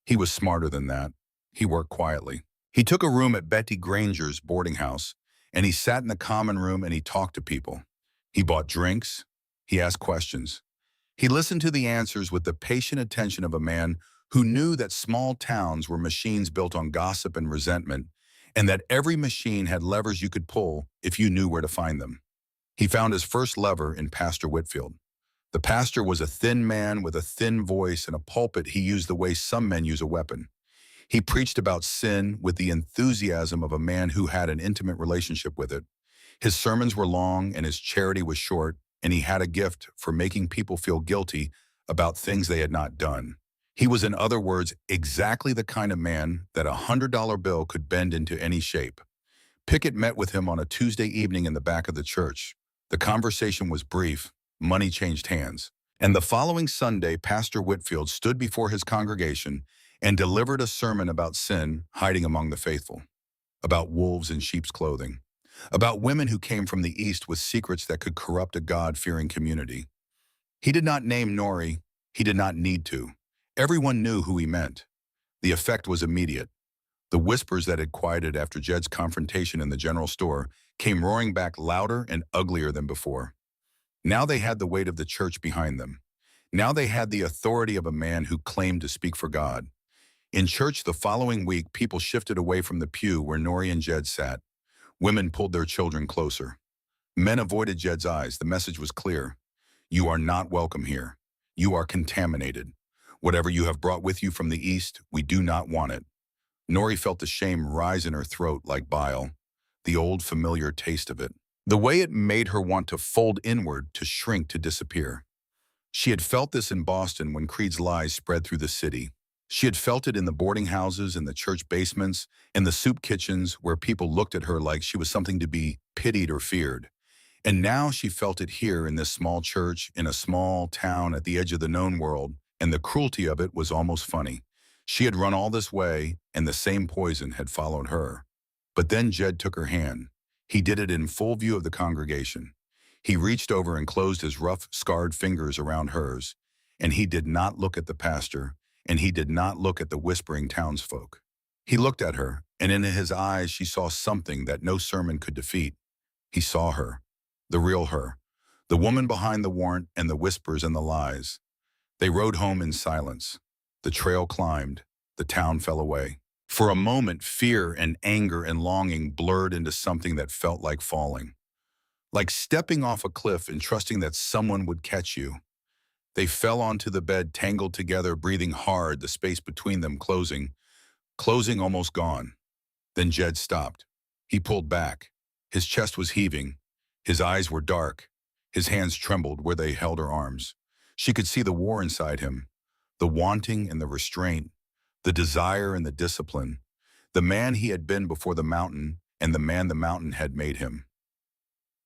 He was smarter than that. He worked quietly. He took a room at Betty Granger's boarding house, and he sat in the common room and he talked to people. He bought drinks. He asked questions. He listened to the answers with the patient attention of a man who knew that small towns were machines built on gossip and resentment, and that every machine had levers you could pull if you knew where to find them. He found his first lever in Pastor Whitfield. The pastor was a thin man with a thin voice and a pulpit he used the way some men use a weapon. He preached about sin with the enthusiasm of a man who had an intimate relationship with it. His sermons were long and his charity was short, and he had a gift for making people feel guilty about things they had not done. He was, in other words, exactly the kind of man that a $100 bill could bend into any shape. Pickett met with him on a Tuesday evening in the back of the church. The conversation was brief. Money changed hands. And the following Sunday, Pastor Whitfield stood before his congregation and delivered a sermon about sin hiding among the faithful, about wolves in sheep's clothing, about women who came from the East with secrets that could corrupt a God-fearing community. He did not name Norrie. He did not need to. Everyone knew who he meant. The effect was immediate. The whispers that had quieted after Jed's confrontation in the general store came roaring back louder and uglier than before. Now they had the weight of the church behind them. Now they had the authority of a man who claimed to speak for God. In church the following week, people shifted away from the pew where Norrie and Jed sat. Women pulled their children closer. Men avoided Jed's eyes. The message was clear. You are not welcome here. You are contaminated. Whatever you have brought with you from the East, we do not want it. Norrie felt the shame rise in her throat like bile, the old familiar taste of it. The way it made her want to fold inward, to shrink, to disappear. She had felt this in Boston when Creed's lies spread through the city. She had felt it in the boarding houses, in the church basements, in the soup kitchens where people looked at her like she was something to be pitied or feared. And now she felt it here in this small church, in a small town at the edge of the known world, and the cruelty of it was almost funny. She had run all this way, and the same poison had followed her. But then Jed took her hand. He did it in full view of the congregation. He reached over and closed his rough, scarred fingers around hers, and he did not look at the pastor, and he did not look at the whispering townsfolk. He looked at her, and in his eyes she saw something that no sermon could defeat. He saw her, the real her, the woman behind the warrant and the whispers and the lies. They rode home in silence. The trail climbed. The town fell away. For a moment, fear and anger and longing blurred into something that felt like falling. Like stepping off a cliff and trusting that someone would catch you. They fell onto the bed, tangled together, breathing hard, the space between them closing almost gone. Then Jed stopped. He pulled back. His chest was heaving. His eyes were dark. His hands trembled where they held her arms. She could see the war inside him, the wanting and the restraint, the desire and the discipline, the man he had been before the mountain and the man the mountain had made him.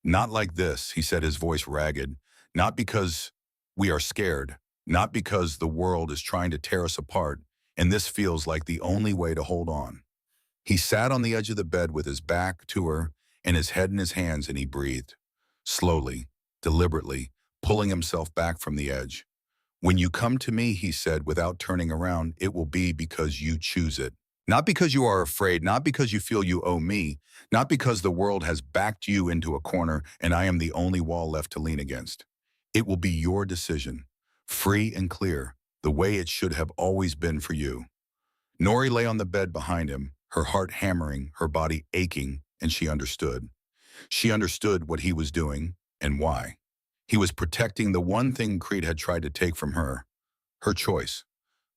Not like this, he said, his voice ragged, not because we are scared, not because the world is trying to tear us apart, and this feels like the only way to hold on. He sat on the edge of the bed with his back to her and his head in his hands, and he breathed, slowly, deliberately, pulling himself back from the edge. When you come to me, he said, without turning around, it will be because you choose it. Not because you are afraid, not because you feel you owe me, not because the world has backed you into a corner and I am the only wall left to lean against. It will be your decision, free and clear, the way it should have always been for you. Nori lay on the bed behind him, her heart hammering, her body aching, and she understood. She understood what he was doing and why. He was protecting the one thing Creed had tried to take from her choice,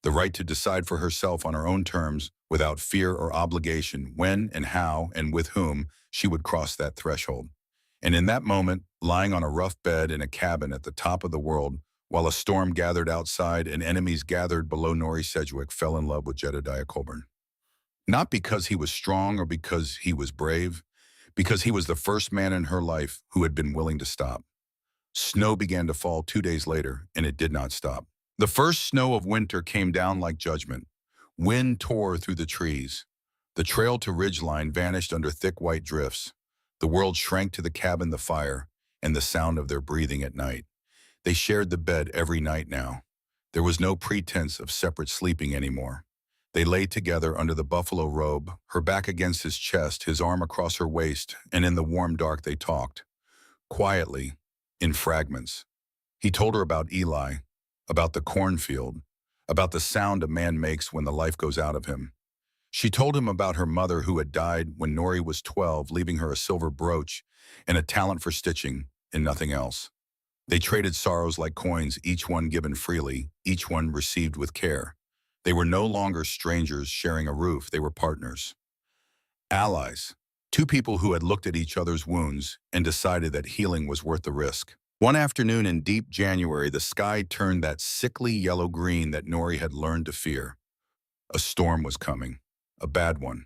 the right to decide for herself on her own terms without fear or obligation when and how and with whom she would cross that threshold. And in that moment, lying on a rough bed in a cabin at the top of the world, while a storm gathered outside and enemies gathered below, Nori Sedgwick fell in love with Jedediah Colburn. Not because he was strong or because he was brave, because he was the first man in her life who had been willing to stop. Snow began to fall 2 days later, and it did not stop. The first snow of winter came down like judgment. Wind tore through the trees. The trail to Ridgeline vanished under thick white drifts. The world shrank to the cabin, the fire, and the sound of their breathing at night. They shared the bed every night now. There was no pretense of separate sleeping anymore. They lay together under the buffalo robe, her back against his chest, his arm across her waist, and in the warm dark they talked. Quietly, in fragments. He told her about Eli, about the cornfield, about the sound a man makes when the life goes out of him. She told him about her mother who had died when Nori was 12, leaving her a silver brooch and a talent for stitching and nothing else. They traded sorrows like coins, each one given freely, each one received with care. They were no longer strangers sharing a roof, they were partners. Allies. Two people who had looked at each other's wounds and decided that healing was worth the risk. One afternoon in deep January, the sky turned that sickly yellow-green that Nori had learned to fear. A storm was coming, a bad one.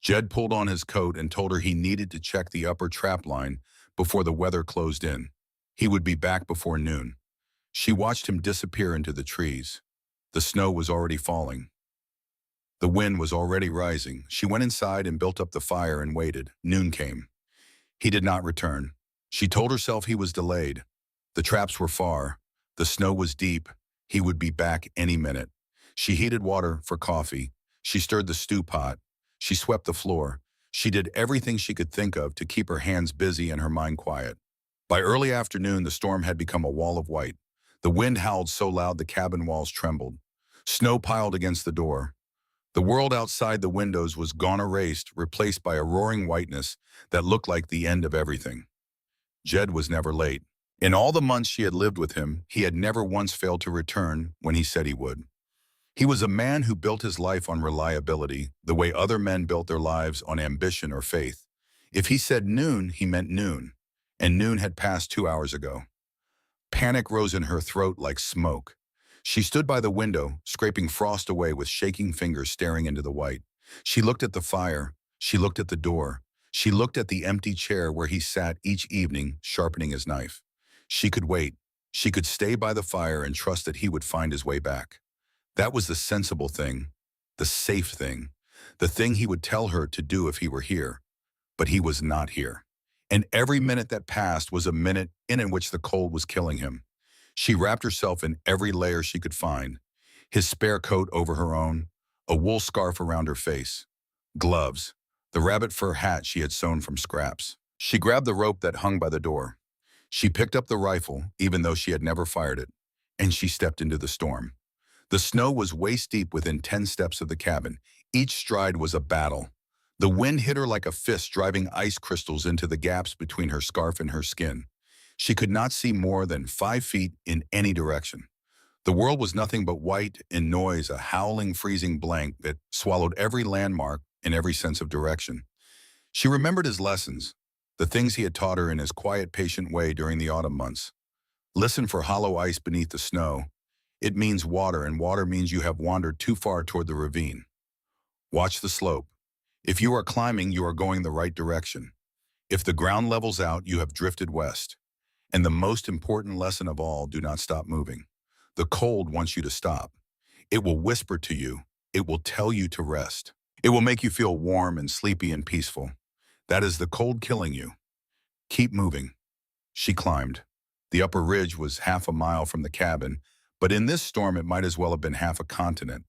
Jed pulled on his coat and told her he needed to check the upper trap line before the weather closed in. He would be back before noon. She watched him disappear into the trees. The snow was already falling. The wind was already rising. She went inside and built up the fire and waited. Noon came. He did not return. She told herself he was delayed. The traps were far. The snow was deep. He would be back any minute. She heated water for coffee. She stirred the stew pot. She swept the floor. She did everything she could think of to keep her hands busy and her mind quiet. By early afternoon, the storm had become a wall of white. The wind howled so loud the cabin walls trembled. Snow piled against the door. The world outside the windows was gone, erased, replaced by a roaring whiteness that looked like the end of everything. Jed was never late. In all the months she had lived with him, he had never once failed to return when he said he would. He was a man who built his life on reliability, the way other men built their lives on ambition or faith. If he said noon, he meant noon, and noon had passed 2 hours ago. Panic rose in her throat like smoke. She stood by the window, scraping frost away with shaking fingers, staring into the white. She looked at the fire. She looked at the door. She looked at the empty chair where he sat each evening, sharpening his knife. She could wait. She could stay by the fire and trust that he would find his way back. That was the sensible thing, the safe thing, the thing he would tell her to do if he were here. But he was not here. And every minute that passed was a minute in which the cold was killing him. She wrapped herself in every layer she could find, his spare coat over her own, a wool scarf around her face, gloves, the rabbit fur hat she had sewn from scraps. She grabbed the rope that hung by the door. She picked up the rifle, even though she had never fired it, and she stepped into the storm. The snow was waist deep within 10 steps of the cabin. Each stride was a battle. The wind hit her like a fist, driving ice crystals into the gaps between her scarf and her skin. She could not see more than 5 feet in any direction. The world was nothing but white and noise, a howling, freezing blank that swallowed every landmark and every sense of direction. She remembered his lessons, the things he had taught her in his quiet, patient way during the autumn months. Listen for hollow ice beneath the snow. It means water, and water means you have wandered too far toward the ravine. Watch the slope. If you are climbing, you are going the right direction. If the ground levels out, you have drifted west. And the most important lesson of all, do not stop moving. The cold wants you to stop. It will whisper to you. It will tell you to rest. It will make you feel warm and sleepy and peaceful. That is the cold killing you. Keep moving. She climbed. The upper ridge was half a mile from the cabin, but in this storm it might as well have been half a continent.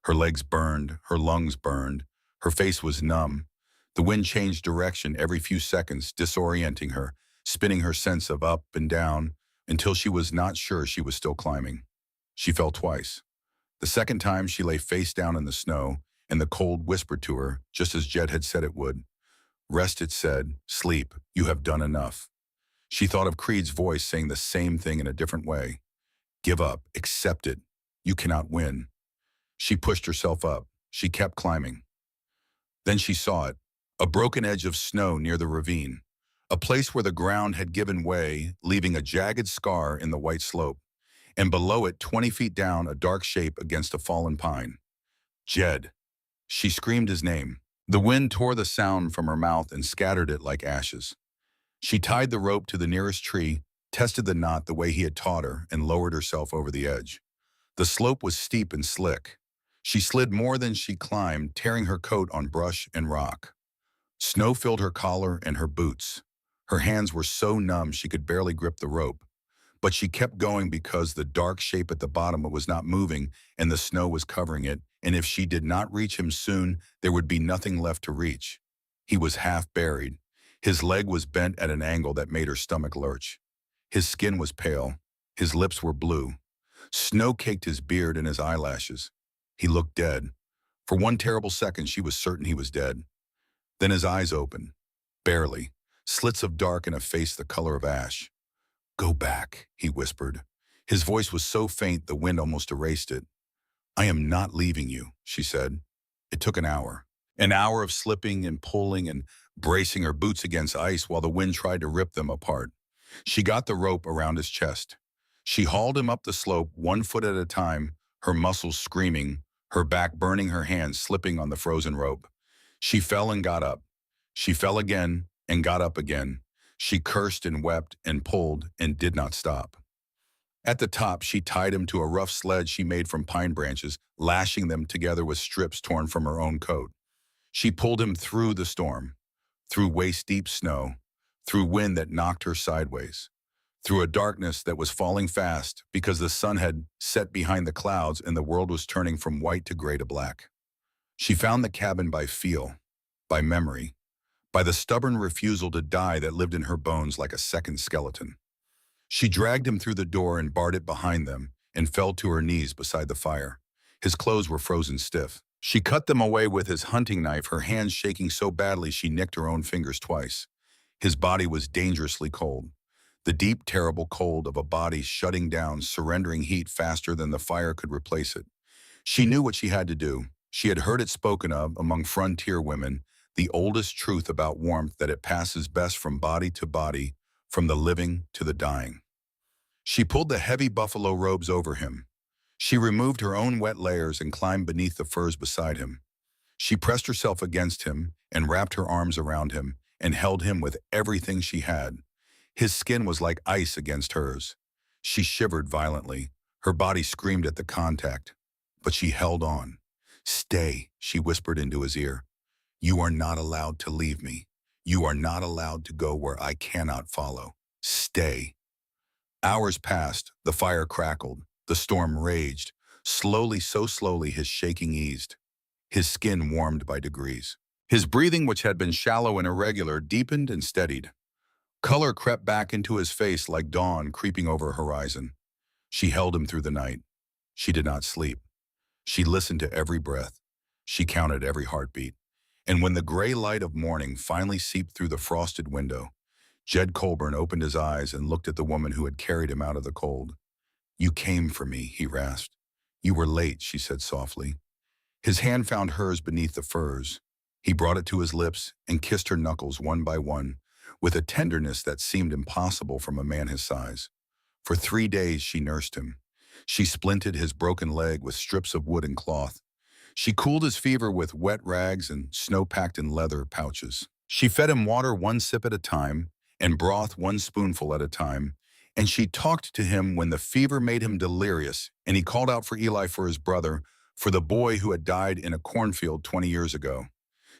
Her legs burned, her lungs burned, her face was numb. The wind changed direction every few seconds, disorienting her, spinning her sense of up and down until she was not sure she was still climbing. She fell twice. The second time she lay face down in the snow, and the cold whispered to her, just as Jed had said it would. Rest, it said. Sleep. You have done enough. She thought of Creed's voice saying the same thing in a different way. Give up. Accept it. You cannot win. She pushed herself up. She kept climbing. Then she saw it, a broken edge of snow near the ravine, a place where the ground had given way, leaving a jagged scar in the white slope, and below it, 20 feet down, a dark shape against a fallen pine. Jed. She screamed his name. The wind tore the sound from her mouth and scattered it like ashes. She tied the rope to the nearest tree, tested the knot the way he had taught her, and lowered herself over the edge. The slope was steep and slick. She slid more than she climbed, tearing her coat on brush and rock. Snow filled her collar and her boots. Her hands were so numb she could barely grip the rope. But she kept going because the dark shape at the bottom was not moving and the snow was covering it, and if she did not reach him soon, there would be nothing left to reach. He was half buried. His leg was bent at an angle that made her stomach lurch. His skin was pale. His lips were blue. Snow caked his beard and his eyelashes. He looked dead. For one terrible second, she was certain he was dead. Then his eyes opened. Barely. Slits of dark in a face the color of ash. Go back, he whispered. His voice was so faint the wind almost erased it. I am not leaving you, she said. It took an hour. An hour of slipping and pulling and bracing her boots against ice while the wind tried to rip them apart. She got the rope around his chest. She hauled him up the slope 1 foot at a time, her muscles screaming, her back burning, her hands slipping on the frozen rope. She fell and got up. She fell again and got up again. She cursed and wept and pulled and did not stop. At the top, she tied him to a rough sled she made from pine branches, lashing them together with strips torn from her own coat. She pulled him through the storm, through waist-deep snow, through wind that knocked her sideways, through a darkness that was falling fast because the sun had set behind the clouds and the world was turning from white to gray to black. She found the cabin by feel, by memory, by the stubborn refusal to die that lived in her bones like a second skeleton. She dragged him through the door and barred it behind them and fell to her knees beside the fire. His clothes were frozen stiff. She cut them away with his hunting knife, her hands shaking so badly she nicked her own fingers twice. His body was dangerously cold. The deep, terrible cold of a body shutting down, surrendering heat faster than the fire could replace it. She knew what she had to do. She had heard it spoken of among frontier women, the oldest truth about warmth, that it passes best from body to body, from the living to the dying. She pulled the heavy buffalo robes over him. She removed her own wet layers and climbed beneath the furs beside him. She pressed herself against him and wrapped her arms around him and held him with everything she had. His skin was like ice against hers. She shivered violently. Her body screamed at the contact, but she held on. Stay, she whispered into his ear. You are not allowed to leave me. You are not allowed to go where I cannot follow. Stay. Hours passed, the fire crackled, the storm raged. Slowly, so slowly, his shaking eased. His skin warmed by degrees. His breathing, which had been shallow and irregular, deepened and steadied. Color crept back into his face like dawn creeping over a horizon. She held him through the night. She did not sleep. She listened to every breath. She counted every heartbeat. And when the gray light of morning finally seeped through the frosted window, Jed Colburn opened his eyes and looked at the woman who had carried him out of the cold. You came for me, he rasped. You were late, she said softly. His hand found hers beneath the furs. He brought it to his lips and kissed her knuckles one by one, with a tenderness that seemed impossible from a man his size. For 3 days she nursed him. She splinted his broken leg with strips of wood and cloth. She cooled his fever with wet rags and snow-packed in leather pouches. She fed him water one sip at a time and broth one spoonful at a time, and she talked to him when the fever made him delirious and he called out for Eli, for his brother, for the boy who had died in a cornfield 20 years ago.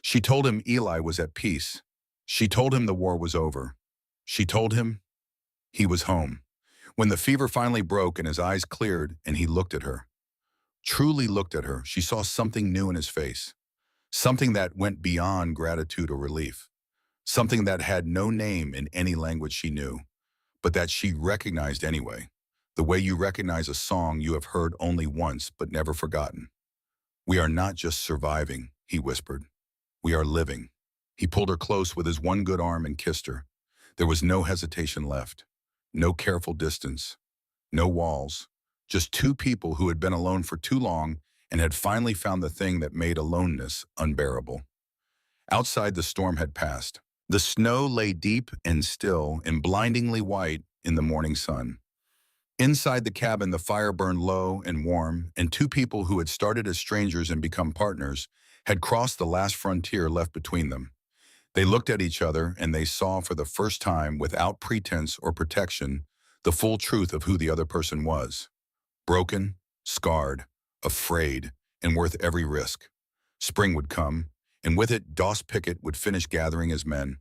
She told him Eli was at peace. She told him the war was over. She told him he was home. When the fever finally broke and his eyes cleared and he looked at her, truly looked at her, she saw something new in his face, something that went beyond gratitude or relief, something that had no name in any language she knew, but that she recognized anyway, the way you recognize a song you have heard only once but never forgotten. We are not just surviving, he whispered. We are living. He pulled her close with his one good arm and kissed her. There was no hesitation left, no careful distance, no walls, just two people who had been alone for too long and had finally found the thing that made aloneness unbearable. Outside, the storm had passed. The snow lay deep and still and blindingly white in the morning sun. Inside the cabin, the fire burned low and warm, and two people who had started as strangers and become partners had crossed the last frontier left between them. They looked at each other and they saw for the first time, without pretense or protection, the full truth of who the other person was. Broken, scarred, afraid, and worth every risk. Spring would come, and with it, Doss Pickett would finish gathering his men.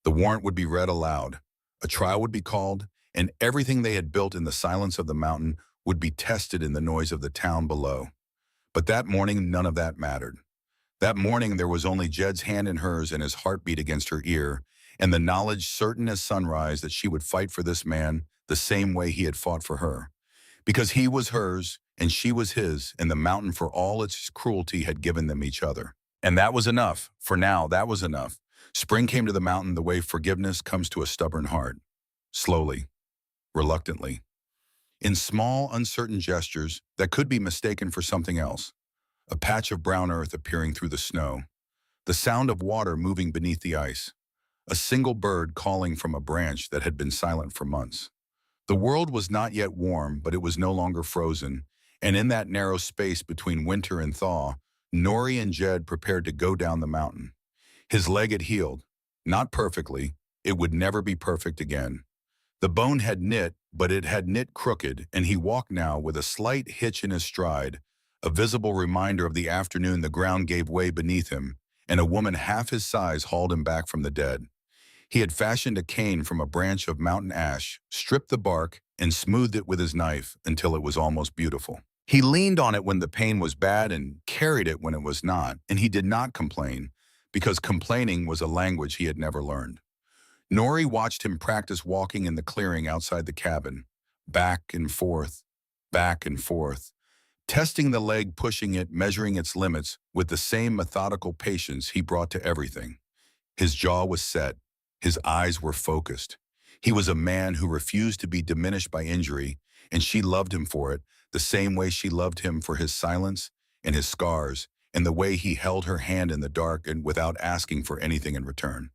The warrant would be read aloud, a trial would be called, and everything they had built in the silence of the mountain would be tested in the noise of the town below. But that morning, none of that mattered. That morning, there was only Jed's hand in hers and his heartbeat against her ear, and the knowledge certain as sunrise that she would fight for this man the same way he had fought for her. Because he was hers, and she was his, and the mountain for all its cruelty had given them each other. And that was enough. For now, that was enough. Spring came to the mountain the way forgiveness comes to a stubborn heart. Slowly, reluctantly, in small, uncertain gestures that could be mistaken for something else. A patch of brown earth appearing through the snow, the sound of water moving beneath the ice, a single bird calling from a branch that had been silent for months. The world was not yet warm, but it was no longer frozen, and in that narrow space between winter and thaw, Nori and Jed prepared to go down the mountain. His leg had healed, not perfectly, it would never be perfect again. The bone had knit, but it had knit crooked, and he walked now with a slight hitch in his stride, a visible reminder of the afternoon the ground gave way beneath him, and a woman half his size hauled him back from the dead. He had fashioned a cane from a branch of mountain ash, stripped the bark, and smoothed it with his knife until it was almost beautiful. He leaned on it when the pain was bad and carried it when it was not, and he did not complain, because complaining was a language he had never learned. Nori watched him practice walking in the clearing outside the cabin, back and forth, testing the leg, pushing it, measuring its limits with the same methodical patience he brought to everything. His jaw was set. His eyes were focused. He was a man who refused to be diminished by injury, and she loved him for it, the same way she loved him for his silence and his scars, and the way he held her hand in the dark and without asking for anything in return.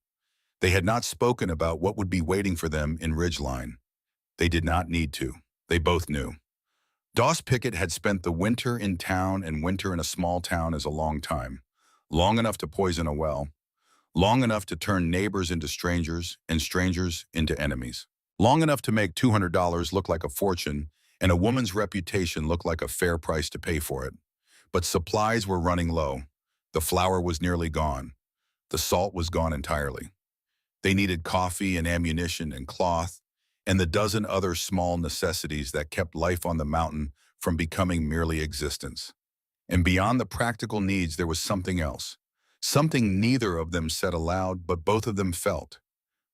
They had not spoken about what would be waiting for them in Ridgeline. They did not need to. They both knew. Doss Pickett had spent the winter in town, and winter in a small town is a long time. Long enough to poison a well. Long enough to turn neighbors into strangers and strangers into enemies. Long enough to make $200 look like a fortune and a woman's reputation look like a fair price to pay for it. But supplies were running low. The flour was nearly gone. The salt was gone entirely. They needed coffee and ammunition and cloth and the dozen other small necessities that kept life on the mountain from becoming merely existence. And beyond the practical needs, there was something else. Something neither of them said aloud, but both of them felt.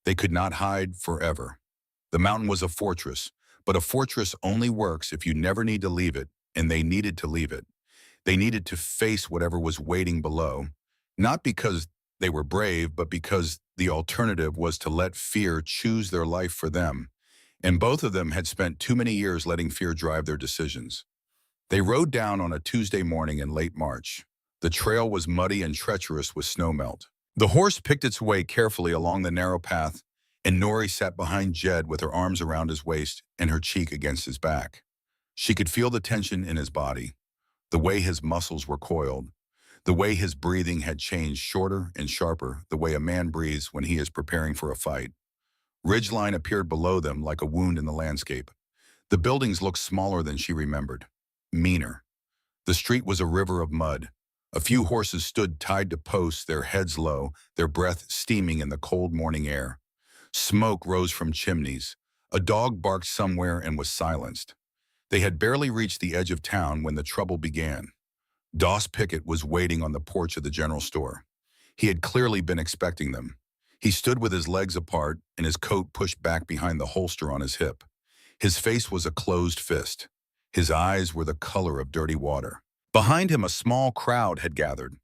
They could not hide forever. The mountain was a fortress, but a fortress only works if you never need to leave it, and they needed to leave it. They needed to face whatever was waiting below, not because they were brave, but because the alternative was to let fear choose their life for them. And both of them had spent too many years letting fear drive their decisions. They rode down on a Tuesday morning in late March. The trail was muddy and treacherous with snowmelt. The horse picked its way carefully along the narrow path, and Nori sat behind Jed with her arms around his waist and her cheek against his back. She could feel the tension in his body, the way his muscles were coiled, the way his breathing had changed shorter and sharper, the way a man breathes when he is preparing for a fight. Ridgeline appeared below them like a wound in the landscape. The buildings looked smaller than she remembered, meaner. The street was a river of mud. A few horses stood tied to posts, their heads low, their breath steaming in the cold morning air. Smoke rose from chimneys. A dog barked somewhere and was silenced. They had barely reached the edge of town when the trouble began. Doss Pickett was waiting on the porch of the general store. He had clearly been expecting them. He stood with his legs apart and his coat pushed back behind the holster on his hip. His face was a closed fist. His eyes were the color of dirty water. Behind him, a small crowd had gathered.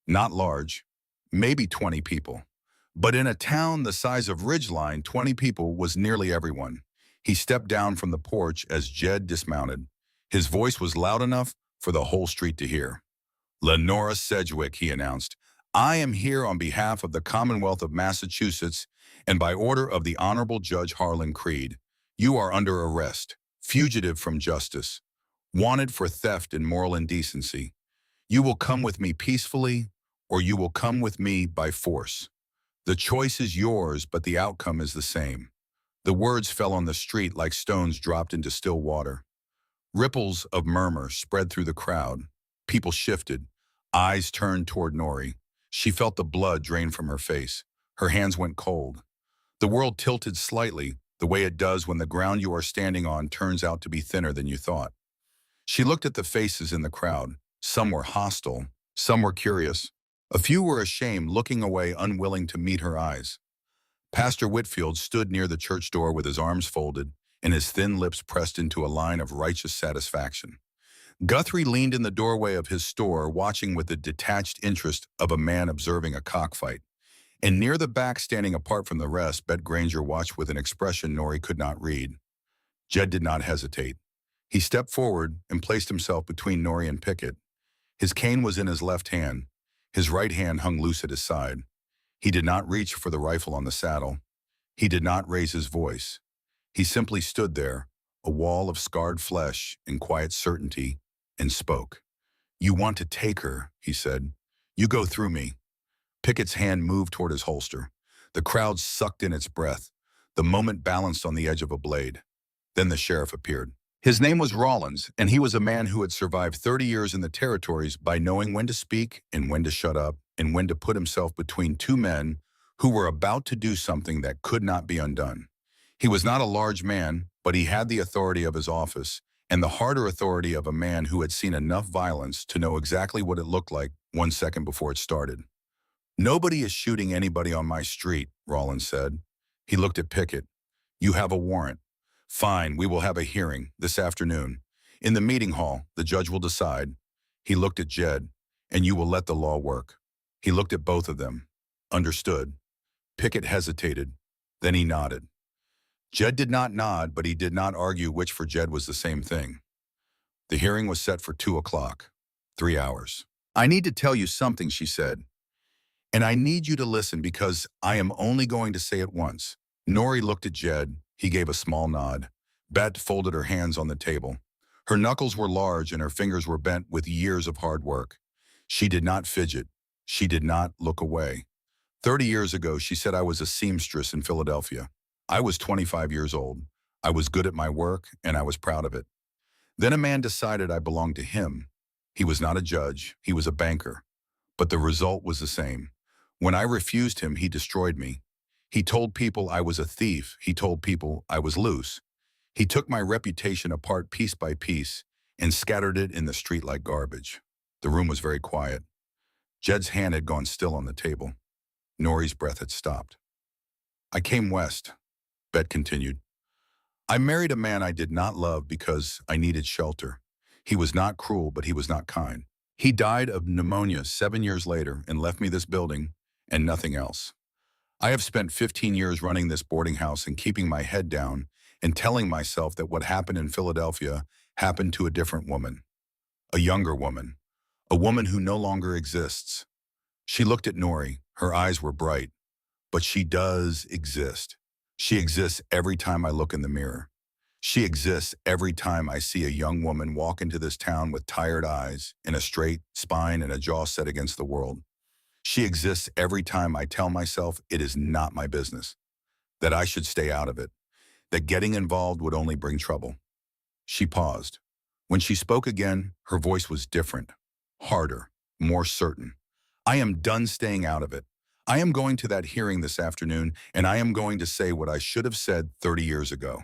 Not large, maybe 20 people. But in a town the size of Ridgeline, 20 people was nearly everyone. He stepped down from the porch as Jed dismounted. His voice was loud enough for the whole street to hear. "Lenora Sedgwick," he announced, "I am here on behalf of the Commonwealth of Massachusetts and by order of the Honorable Judge Harlan Creed. You are under arrest, fugitive from justice, wanted for theft and moral indecency. You will come with me peacefully, or you will come with me by force. The choice is yours, but the outcome is the same." The words fell on the street like stones dropped into still water. Ripples of murmur spread through the crowd. People shifted. Eyes turned toward Nori. She felt the blood drain from her face. Her hands went cold. The world tilted slightly, the way it does when the ground you are standing on turns out to be thinner than you thought. She looked at the faces in the crowd. Some were hostile. Some were curious. A few were ashamed, looking away, unwilling to meet her eyes. Pastor Whitfield stood near the church door with his arms folded and his thin lips pressed into a line of righteous satisfaction. Guthrie leaned in the doorway of his store, watching with the detached interest of a man observing a cockfight. And near the back, standing apart from the rest, Bet Granger watched with an expression Nori could not read. Jed did not hesitate. He stepped forward and placed himself between Nori and Pickett. His cane was in his left hand. His right hand hung loose at his side. He did not reach for the rifle on the saddle. He did not raise his voice. He simply stood there, a wall of scarred flesh in quiet certainty, and spoke. "You want to take her," he said. "You go through me." Pickett's hand moved toward his holster. The crowd sucked in its breath. The moment balanced on the edge of a blade. Then the sheriff appeared. His name was Rollins, and he was a man who had survived 30 years in the territories by knowing when to speak and when to shut up and when to put himself between two men who were about to do something that could not be undone. He was not a large man, but he had the authority of his office and the harder authority of a man who had seen enough violence to know exactly what it looked like 1 second before it started. "Nobody is shooting anybody on my street," Rollins said. He looked at Pickett. "You have a warrant. Fine, we will have a hearing this afternoon. In the meeting hall, the judge will decide." He looked at Jed. "And you will let the law work." He looked at both of them. "Understood." Pickett hesitated. Then he nodded. Jed did not nod, but he did not argue, which for Jed was the same thing. The hearing was set for 2 o'clock. 3 hours. "I need to tell you something," she said. "And I need you to listen because I am only going to say it once." Nori looked at Jed. He gave a small nod. Bet folded her hands on the table. Her knuckles were large and her fingers were bent with years of hard work. She did not fidget. She did not look away. 30 years ago, she said, I was a seamstress in Philadelphia. I was 25 years old. I was good at my work and I was proud of it. Then a man decided I belonged to him. He was not a judge, he was a banker. But the result was the same. When I refused him, he destroyed me. He told people I was a thief. He told people I was loose. He took my reputation apart piece by piece and scattered it in the street like garbage. The room was very quiet. Jed's hand had gone still on the table. Nori's breath had stopped. I came west, Bet continued. I married a man I did not love because I needed shelter. He was not cruel, but he was not kind. He died of pneumonia 7 years later and left me this building and nothing else. I have spent 15 years running this boarding house and keeping my head down and telling myself that what happened in Philadelphia happened to a different woman, a younger woman, a woman who no longer exists. She looked at Nori. Her eyes were bright. But she does exist. She exists every time I look in the mirror. She exists every time I see a young woman walk into this town with tired eyes and a straight spine and a jaw set against the world. She exists every time I tell myself it is not my business, that I should stay out of it, that getting involved would only bring trouble. She paused. When she spoke again, her voice was different, harder, more certain. I am done staying out of it. I am going to that hearing this afternoon, and I am going to say what I should have said 30 years ago.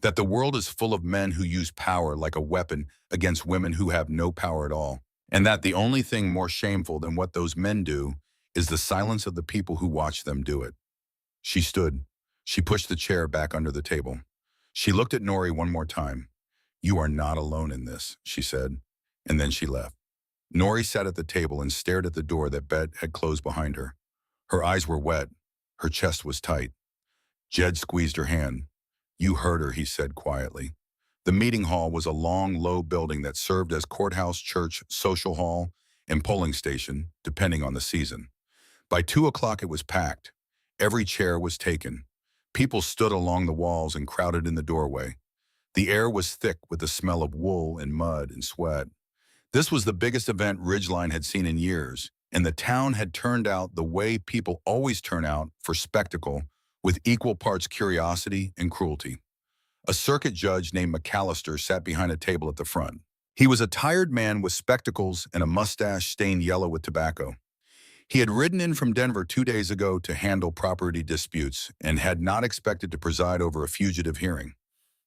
That the world is full of men who use power like a weapon against women who have no power at all. And that the only thing more shameful than what those men do is the silence of the people who watch them do it. She stood. She pushed the chair back under the table. She looked at Nori one more time. You are not alone in this, she said, and then she left. Nori sat at the table and stared at the door that Bet had closed behind her. Her eyes were wet. Her chest was tight. Jed squeezed her hand. You heard her, he said quietly. The meeting hall was a long, low building that served as courthouse, church, social hall, and polling station, depending on the season. By 2 o'clock it was packed. Every chair was taken. People stood along the walls and crowded in the doorway. The air was thick with the smell of wool and mud and sweat. This was the biggest event Ridgeline had seen in years, and the town had turned out the way people always turn out for spectacle, with equal parts curiosity and cruelty. A circuit judge named McAllister sat behind a table at the front. He was a tired man with spectacles and a mustache stained yellow with tobacco. He had ridden in from Denver 2 days ago to handle property disputes and had not expected to preside over a fugitive hearing.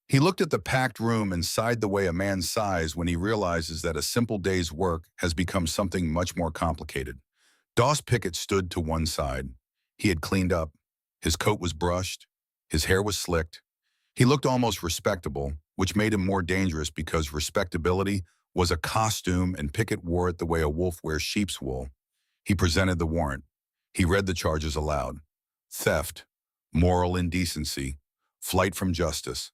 He looked at the packed room and sighed the way a man sighs when he realizes that a simple day's work has become something much more complicated. Doss Pickett stood to one side. He had cleaned up. His coat was brushed. His hair was slicked. He looked almost respectable, which made him more dangerous because respectability was a costume and Pickett wore it the way a wolf wears sheep's wool. He presented the warrant. He read the charges aloud. Theft, moral indecency, flight from justice.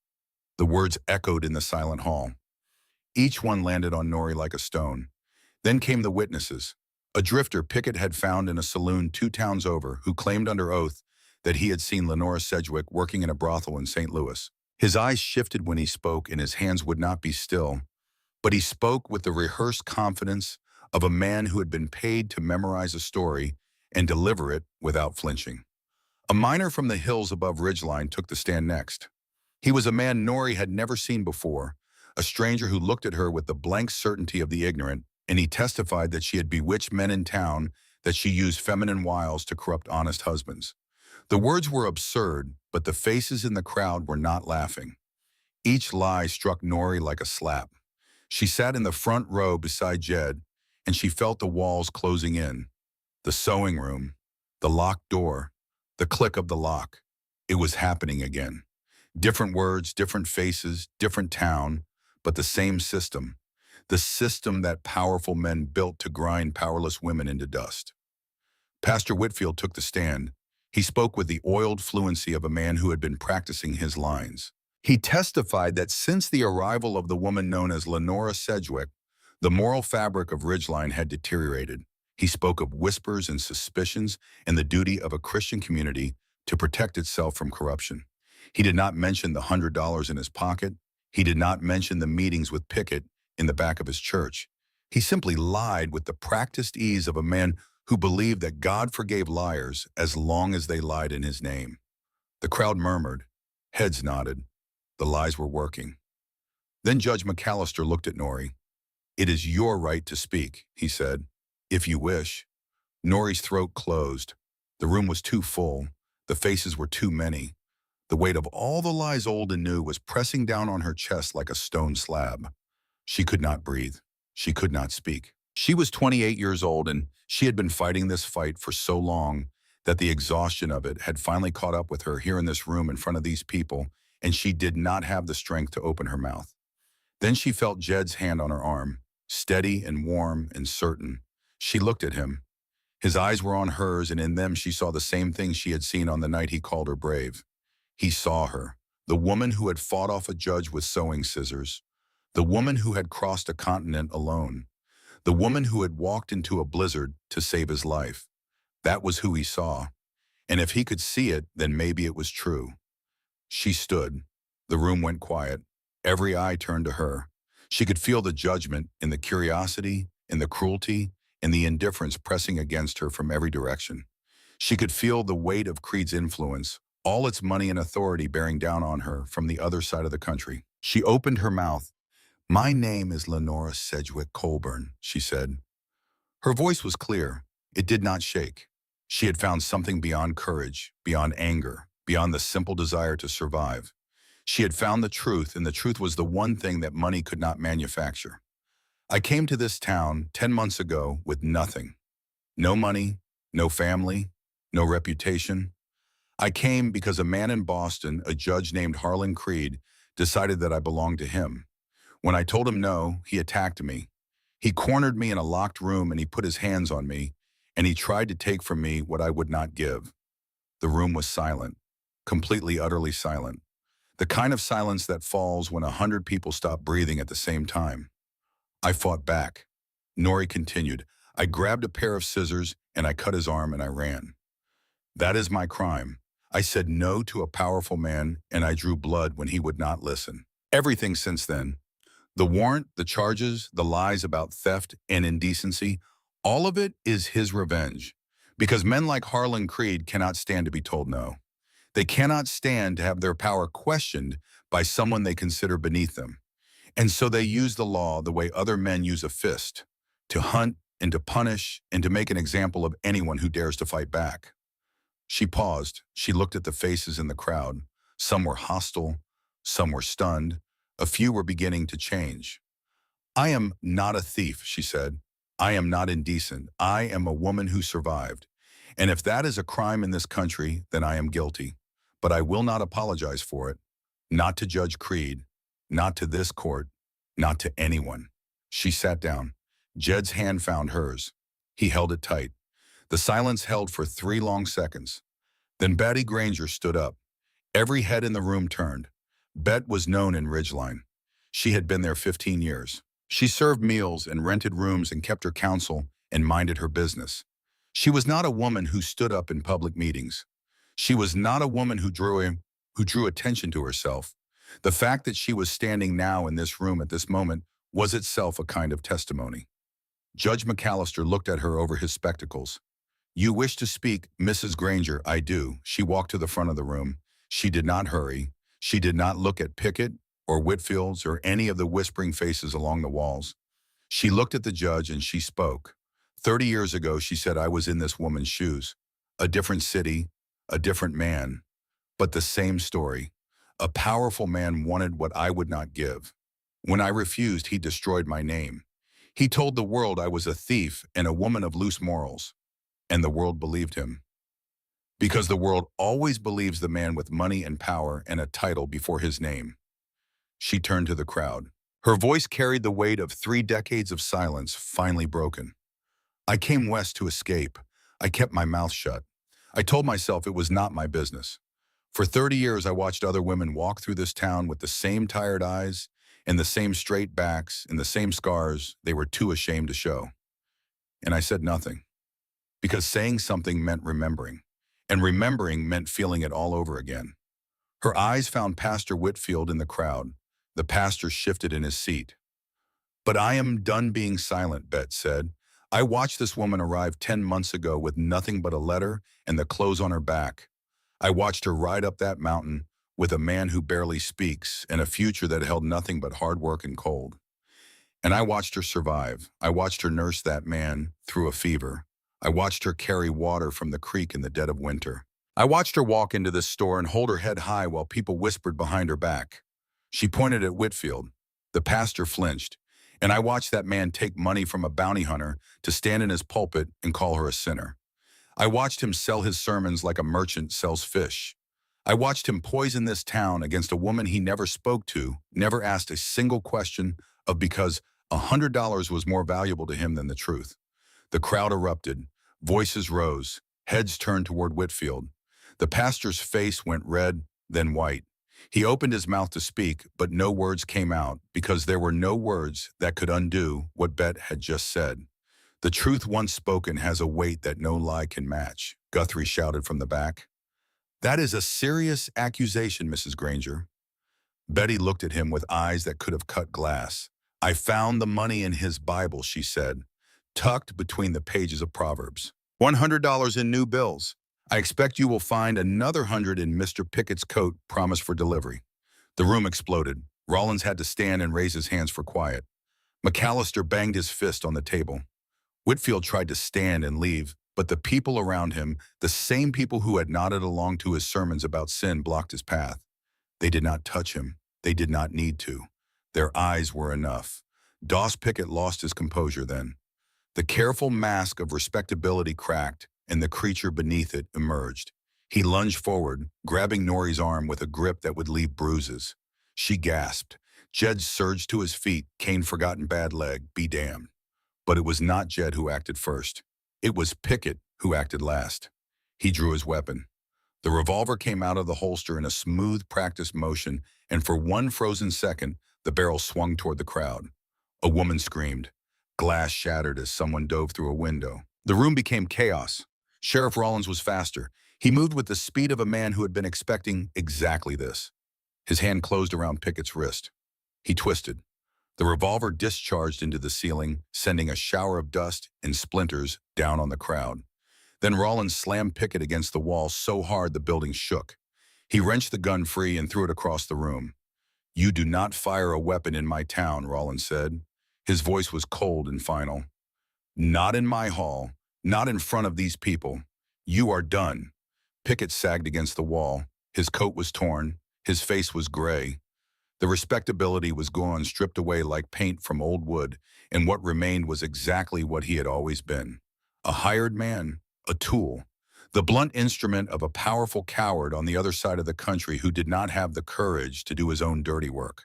The words echoed in the silent hall. Each one landed on Nori like a stone. Then came the witnesses. A drifter Pickett had found in a saloon 2 towns over who claimed under oath that he had seen Lenora Sedgwick working in a brothel in St. Louis. His eyes shifted when he spoke and his hands would not be still, but he spoke with the rehearsed confidence of a man who had been paid to memorize a story and deliver it without flinching. A miner from the hills above Ridgeline took the stand next. He was a man Nori had never seen before, a stranger who looked at her with the blank certainty of the ignorant, and he testified that she had bewitched men in town, that she used feminine wiles to corrupt honest husbands. The words were absurd, but the faces in the crowd were not laughing. Each lie struck Nori like a slap. She sat in the front row beside Jed, and she felt the walls closing in. The sewing room, the locked door, the click of the lock. It was happening again. Different words, different faces, different town, but the same system. The system that powerful men built to grind powerless women into dust. Pastor Whitfield took the stand. He spoke with the oiled fluency of a man who had been practicing his lines. He testified that since the arrival of the woman known as Lenora Sedgwick, the moral fabric of Ridgeline had deteriorated. He spoke of whispers and suspicions and the duty of a Christian community to protect itself from corruption. He did not mention the $100 in his pocket. He did not mention the meetings with Pickett in the back of his church. He simply lied with the practiced ease of a man who believed that God forgave liars as long as they lied in his name. The crowd murmured. Heads nodded. The lies were working. Then Judge McAllister looked at Nori. "It is your right to speak," he said, "if you wish." Nori's throat closed. The room was too full. The faces were too many. The weight of all the lies old and new was pressing down on her chest like a stone slab. She could not breathe. She could not speak. She was 28 years old, and she had been fighting this fight for so long that the exhaustion of it had finally caught up with her here in this room in front of these people, and she did not have the strength to open her mouth. Then she felt Jed's hand on her arm, steady and warm and certain. She looked at him. His eyes were on hers, and in them she saw the same thing she had seen on the night he called her brave. He saw her, the woman who had fought off a judge with sewing scissors, the woman who had crossed a continent alone, the woman who had walked into a blizzard to save his life. That was who he saw. And if he could see it, then maybe it was true. She stood. The room went quiet. Every eye turned to her. She could feel the judgment in the curiosity, in the cruelty, in the indifference pressing against her from every direction. She could feel the weight of Creed's influence, all its money and authority bearing down on her from the other side of the country. She opened her mouth. "My name is Lenora Sedgwick Colburn," she said. Her voice was clear. It did not shake. She had found something beyond courage, beyond anger, beyond the simple desire to survive. She had found the truth, and the truth was the one thing that money could not manufacture. "I came to this town 10 months ago with nothing. No money, no family, no reputation. I came because a man in Boston, a judge named Harlan Creed, decided that I belonged to him. When I told him no, he attacked me. He cornered me in a locked room and he put his hands on me, and he tried to take from me what I would not give." The room was silent, completely, utterly silent. The kind of silence that falls when 100 people stop breathing at the same time. "I fought back." Nori continued. "I grabbed a pair of scissors and I cut his arm and I ran. That is my crime. I said no to a powerful man and I drew blood when he would not listen. Everything since then, the warrant, the charges, the lies about theft and indecency, all of it is his revenge. Because men like Harlan Creed cannot stand to be told no. They cannot stand to have their power questioned by someone they consider beneath them. And so they use the law the way other men use a fist, to hunt and to punish and to make an example of anyone who dares to fight back." She paused. She looked at the faces in the crowd. Some were hostile, some were stunned. A few were beginning to change. "I am not a thief," she said. "I am not indecent. I am a woman who survived. And if that is a crime in this country, then I am guilty. But I will not apologize for it. Not to Judge Creed, not to this court, not to anyone." She sat down. Jed's hand found hers. He held it tight. The silence held for 3 long seconds. Then Betty Granger stood up. Every head in the room turned. Bet was known in Ridgeline. She had been there 15 years. She served meals and rented rooms and kept her counsel and minded her business. She was not a woman who stood up in public meetings. She was not a woman who drew attention to herself. The fact that she was standing now in this room at this moment was itself a kind of testimony. Judge McAllister looked at her over his spectacles. "You wish to speak, Mrs. Granger?" "I do." She walked to the front of the room. She did not hurry. She did not look at Pickett or Whitfield's or any of the whispering faces along the walls. She looked at the judge and she spoke. 30 years ago, she said, I was in this woman's shoes. A different city, a different man, but the same story. A powerful man wanted what I would not give. When I refused, he destroyed my name. He told the world I was a thief and a woman of loose morals. And the world believed him. Because the world always believes the man with money and power and a title before his name. She turned to the crowd. Her voice carried the weight of 3 decades of silence, finally broken. "I came west to escape. I kept my mouth shut. I told myself it was not my business. For 30 years, I watched other women walk through this town with the same tired eyes and the same straight backs and the same scars they were too ashamed to show. And I said nothing. Because saying something meant remembering, and remembering meant feeling it all over again." Her eyes found Pastor Whitfield in the crowd. The pastor shifted in his seat. "But I am done being silent," Bet said. "I watched this woman arrive 10 months ago with nothing but a letter and the clothes on her back. I watched her ride up that mountain with a man who barely speaks and a future that held nothing but hard work and cold. And I watched her survive. I watched her nurse that man through a fever. I watched her carry water from the creek in the dead of winter. I watched her walk into this store and hold her head high while people whispered behind her back. She pointed at Whitfield. The pastor flinched, and I watched that man take money from a bounty hunter to stand in his pulpit and call her a sinner. I watched him sell his sermons like a merchant sells fish. I watched him poison this town against a woman he never spoke to, never asked a single question of because $100 was more valuable to him than the truth. The crowd erupted. Voices rose. Heads turned toward Whitfield. The pastor's face went red, then white. He opened his mouth to speak, but no words came out because there were no words that could undo what Bet had just said. The truth once spoken has a weight that no lie can match, Guthrie shouted from the back. That is a serious accusation, Mrs. Granger. Betty looked at him with eyes that could have cut glass. I found the money in his Bible, she said, tucked between the pages of Proverbs. $100 in new bills. I expect you will find another 100 in Mr. Pickett's coat promised for delivery. The room exploded. Rollins had to stand and raise his hands for quiet. McAllister banged his fist on the table. Whitfield tried to stand and leave, but the people around him, the same people who had nodded along to his sermons about sin, blocked his path. They did not touch him. They did not need to. Their eyes were enough. Doss Pickett lost his composure then. The careful mask of respectability cracked, and the creature beneath it emerged. He lunged forward, grabbing Norrie's arm with a grip that would leave bruises. She gasped. Jed surged to his feet, Kane-forgotten bad leg, be damned. But it was not Jed who acted first. It was Pickett who acted last. He drew his weapon. The revolver came out of the holster in a smooth, practiced motion, and for one frozen second, the barrel swung toward the crowd. A woman screamed. Glass shattered as someone dove through a window. The room became chaos. Sheriff Rollins was faster. He moved with the speed of a man who had been expecting exactly this. His hand closed around Pickett's wrist. He twisted. The revolver discharged into the ceiling, sending a shower of dust and splinters down on the crowd. Then Rollins slammed Pickett against the wall so hard the building shook. He wrenched the gun free and threw it across the room. You do not fire a weapon in my town, Rollins said. His voice was cold and final. Not in my hall, not in front of these people. You are done. Pickett sagged against the wall. His coat was torn. His face was gray. The respectability was gone, stripped away like paint from old wood, and what remained was exactly what he had always been. A hired man, a tool, the blunt instrument of a powerful coward on the other side of the country who did not have the courage to do his own dirty work.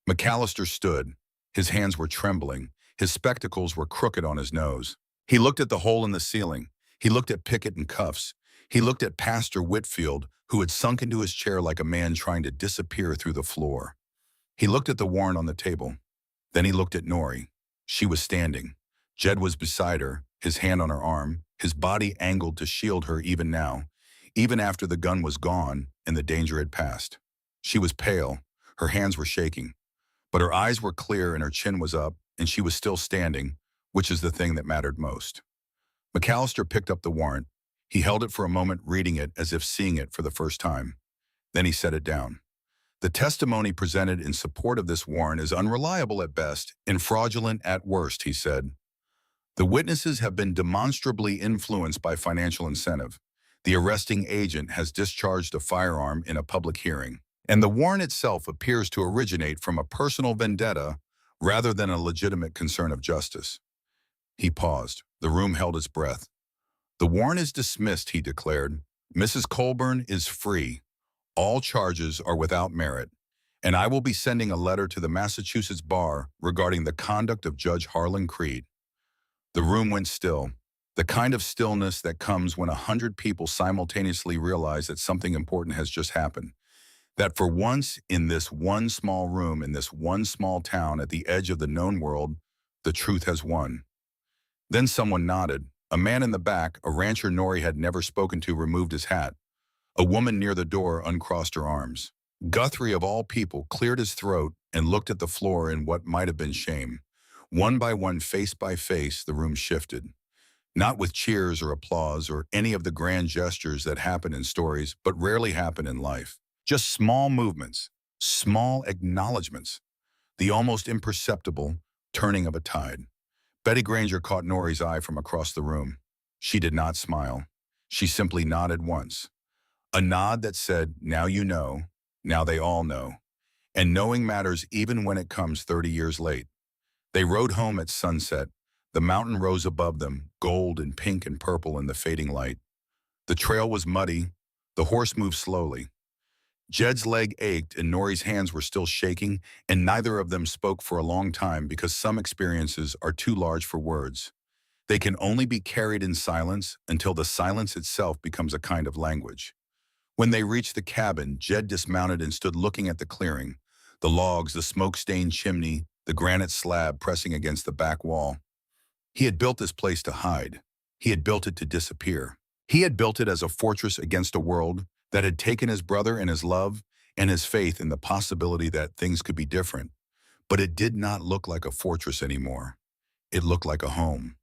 McAllister stood. His hands were trembling. His spectacles were crooked on his nose. He looked at the hole in the ceiling. He looked at Pickett in cuffs. He looked at Pastor Whitfield, who had sunk into his chair like a man trying to disappear through the floor. He looked at the warrant on the table. Then he looked at Norrie. She was standing. Jed was beside her, his hand on her arm, his body angled to shield her even now, even after the gun was gone and the danger had passed. She was pale. Her hands were shaking. But her eyes were clear and her chin was up, and she was still standing, which is the thing that mattered most. McAllister picked up the warrant. He held it for a moment, reading it as if seeing it for the first time. Then he set it down. The testimony presented in support of this warrant is unreliable at best and fraudulent at worst, he said. The witnesses have been demonstrably influenced by financial incentive. The arresting agent has discharged a firearm in a public hearing, and the warrant itself appears to originate from a personal vendetta rather than a legitimate concern of justice. He paused. The room held its breath. The warrant is dismissed, he declared. Mrs. Colburn is free. All charges are without merit, and I will be sending a letter to the Massachusetts Bar regarding the conduct of Judge Harlan Creed. The room went still, the kind of stillness that comes when 100 people simultaneously realize that something important has just happened. That for once, in this one small room, in this one small town at the edge of the known world, the truth has won. Then someone nodded. A man in the back, a rancher Norrie had never spoken to, removed his hat. A woman near the door uncrossed her arms. Guthrie, of all people, cleared his throat and looked at the floor in what might have been shame. One by one, face by face, the room shifted. Not with cheers or applause or any of the grand gestures that happen in stories, but rarely happen in life. Just small movements, small acknowledgments. The almost imperceptible, turning of a tide. Betty Granger caught Nori's eye from across the room. She did not smile. She simply nodded once. A nod that said, now you know, now they all know. And knowing matters even when it comes 30 years late. They rode home at sunset. The mountain rose above them, gold and pink and purple in the fading light. The trail was muddy. The horse moved slowly. Jed's leg ached and Nori's hands were still shaking, and neither of them spoke for a long time because some experiences are too large for words. They can only be carried in silence until the silence itself becomes a kind of language. When they reached the cabin, Jed dismounted and stood looking at the clearing. The logs, the smoke-stained chimney, the granite slab pressing against the back wall. He had built this place to hide. He had built it to disappear. He had built it as a fortress against a world that had taken his brother and his love and his faith in the possibility that things could be different. But it did not look like a fortress anymore. It looked like a home.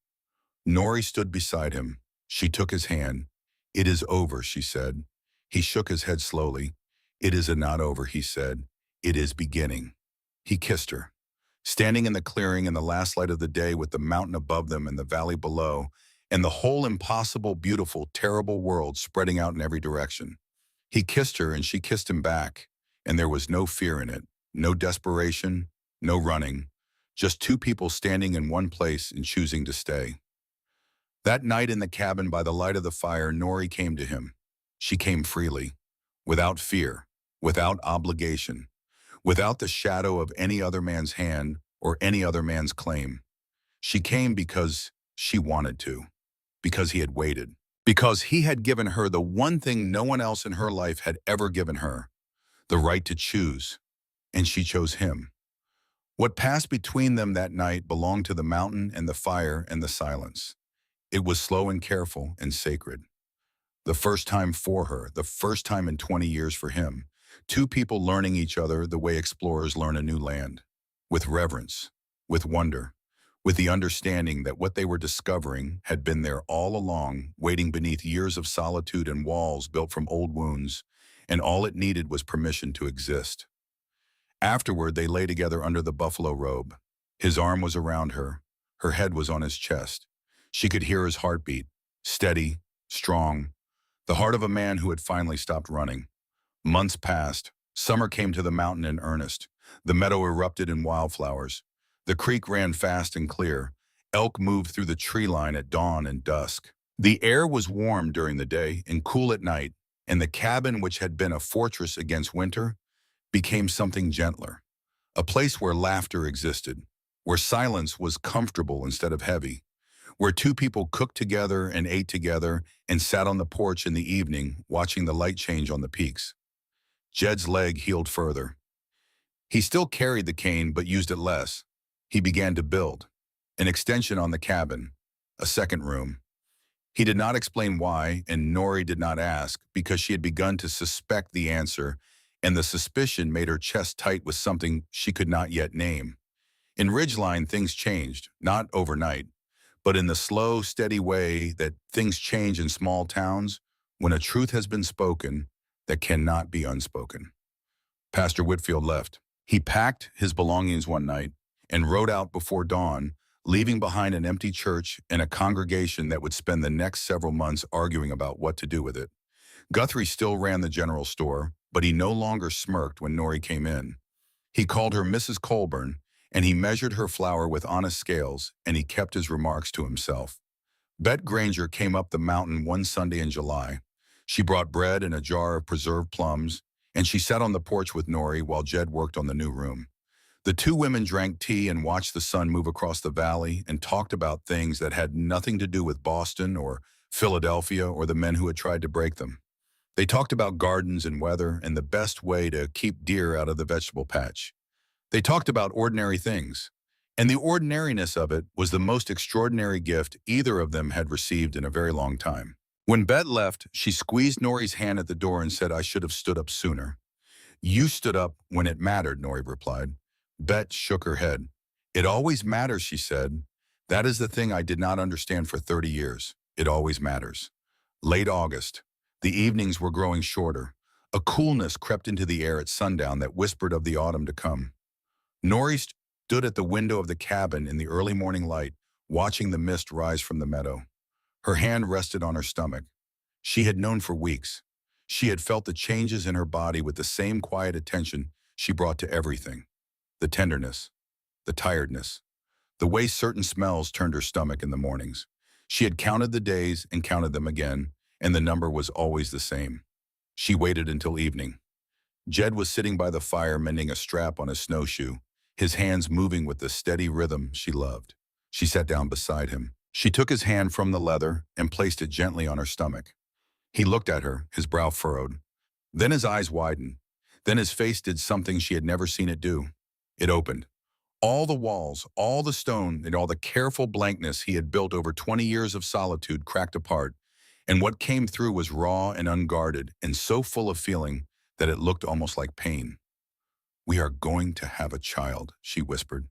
Nori stood beside him. She took his hand. "It is over," she said. He shook his head slowly. "It is not over," he said. "It is beginning." He kissed her. Standing in the clearing in the last light of the day with the mountain above them and the valley below, and the whole impossible, beautiful, terrible world spreading out in every direction. He kissed her and she kissed him back, and there was no fear in it, no desperation, no running, just two people standing in one place and choosing to stay. That night in the cabin by the light of the fire, Nori came to him. She came freely, without fear, without obligation, without the shadow of any other man's hand or any other man's claim. She came because she wanted to, because he had waited, because he had given her the one thing no one else in her life had ever given her, the right to choose, and she chose him. What passed between them that night belonged to the mountain and the fire and the silence. It was slow and careful and sacred. The first time for her, the first time in 20 years for him. Two people learning each other the way explorers learn a new land. With reverence, with wonder, with the understanding that what they were discovering had been there all along, waiting beneath years of solitude and walls built from old wounds, and all it needed was permission to exist. Afterward, they lay together under the buffalo robe. His arm was around her. Her head was on his chest. She could hear his heartbeat, steady, strong, the heart of a man who had finally stopped running. Months passed. Summer came to the mountain in earnest. The meadow erupted in wildflowers. The creek ran fast and clear. Elk moved through the tree line at dawn and dusk. The air was warm during the day and cool at night, and the cabin, which had been a fortress against winter, became something gentler. A place where laughter existed, where silence was comfortable instead of heavy, where two people cooked together and ate together and sat on the porch in the evening watching the light change on the peaks. Jed's leg healed further. He still carried the cane but used it less. He began to build. An extension on the cabin. A second room. He did not explain why, and Nori did not ask, because she had begun to suspect the answer, and the suspicion made her chest tight with something she could not yet name. In Ridgeline, things changed, not overnight, but in the slow, steady way that things change in small towns when a truth has been spoken that cannot be unspoken. Pastor Whitfield left. He packed his belongings one night and rode out before dawn, leaving behind an empty church and a congregation that would spend the next several months arguing about what to do with it. Guthrie still ran the general store, but he no longer smirked when Nori came in. He called her Mrs. Colburn, and he measured her flour with honest scales, and he kept his remarks to himself. Bet Granger came up the mountain one Sunday in July. She brought bread and a jar of preserved plums, and she sat on the porch with Nori while Jed worked on the new room. The two women drank tea and watched the sun move across the valley and talked about things that had nothing to do with Boston or Philadelphia or the men who had tried to break them. They talked about gardens and weather and the best way to keep deer out of the vegetable patch. They talked about ordinary things, and the ordinariness of it was the most extraordinary gift either of them had received in a very long time. When Bet left, she squeezed Nori's hand at the door and said, "I should have stood up sooner." "You stood up when it mattered," Nori replied. Bet shook her head. "It always matters," she said. "That is the thing I did not understand for 30 years. It always matters." Late August. The evenings were growing shorter. A coolness crept into the air at sundown that whispered of the autumn to come. Nori stood at the window of the cabin in the early morning light, watching the mist rise from the meadow. Her hand rested on her stomach. She had known for weeks. She had felt the changes in her body with the same quiet attention she brought to everything. The tenderness, the tiredness, the way certain smells turned her stomach in the mornings. She had counted the days and counted them again, and the number was always the same. She waited until evening. Jed was sitting by the fire mending a strap on his snowshoe, his hands moving with the steady rhythm she loved. She sat down beside him. She took his hand from the leather and placed it gently on her stomach. He looked at her, his brow furrowed. Then his eyes widened. Then his face did something she had never seen it do. It opened. All the walls, all the stone, and all the careful blankness he had built over 20 years of solitude cracked apart, and what came through was raw and unguarded and so full of feeling that it looked almost like pain. "We are going to have a child," she whispered.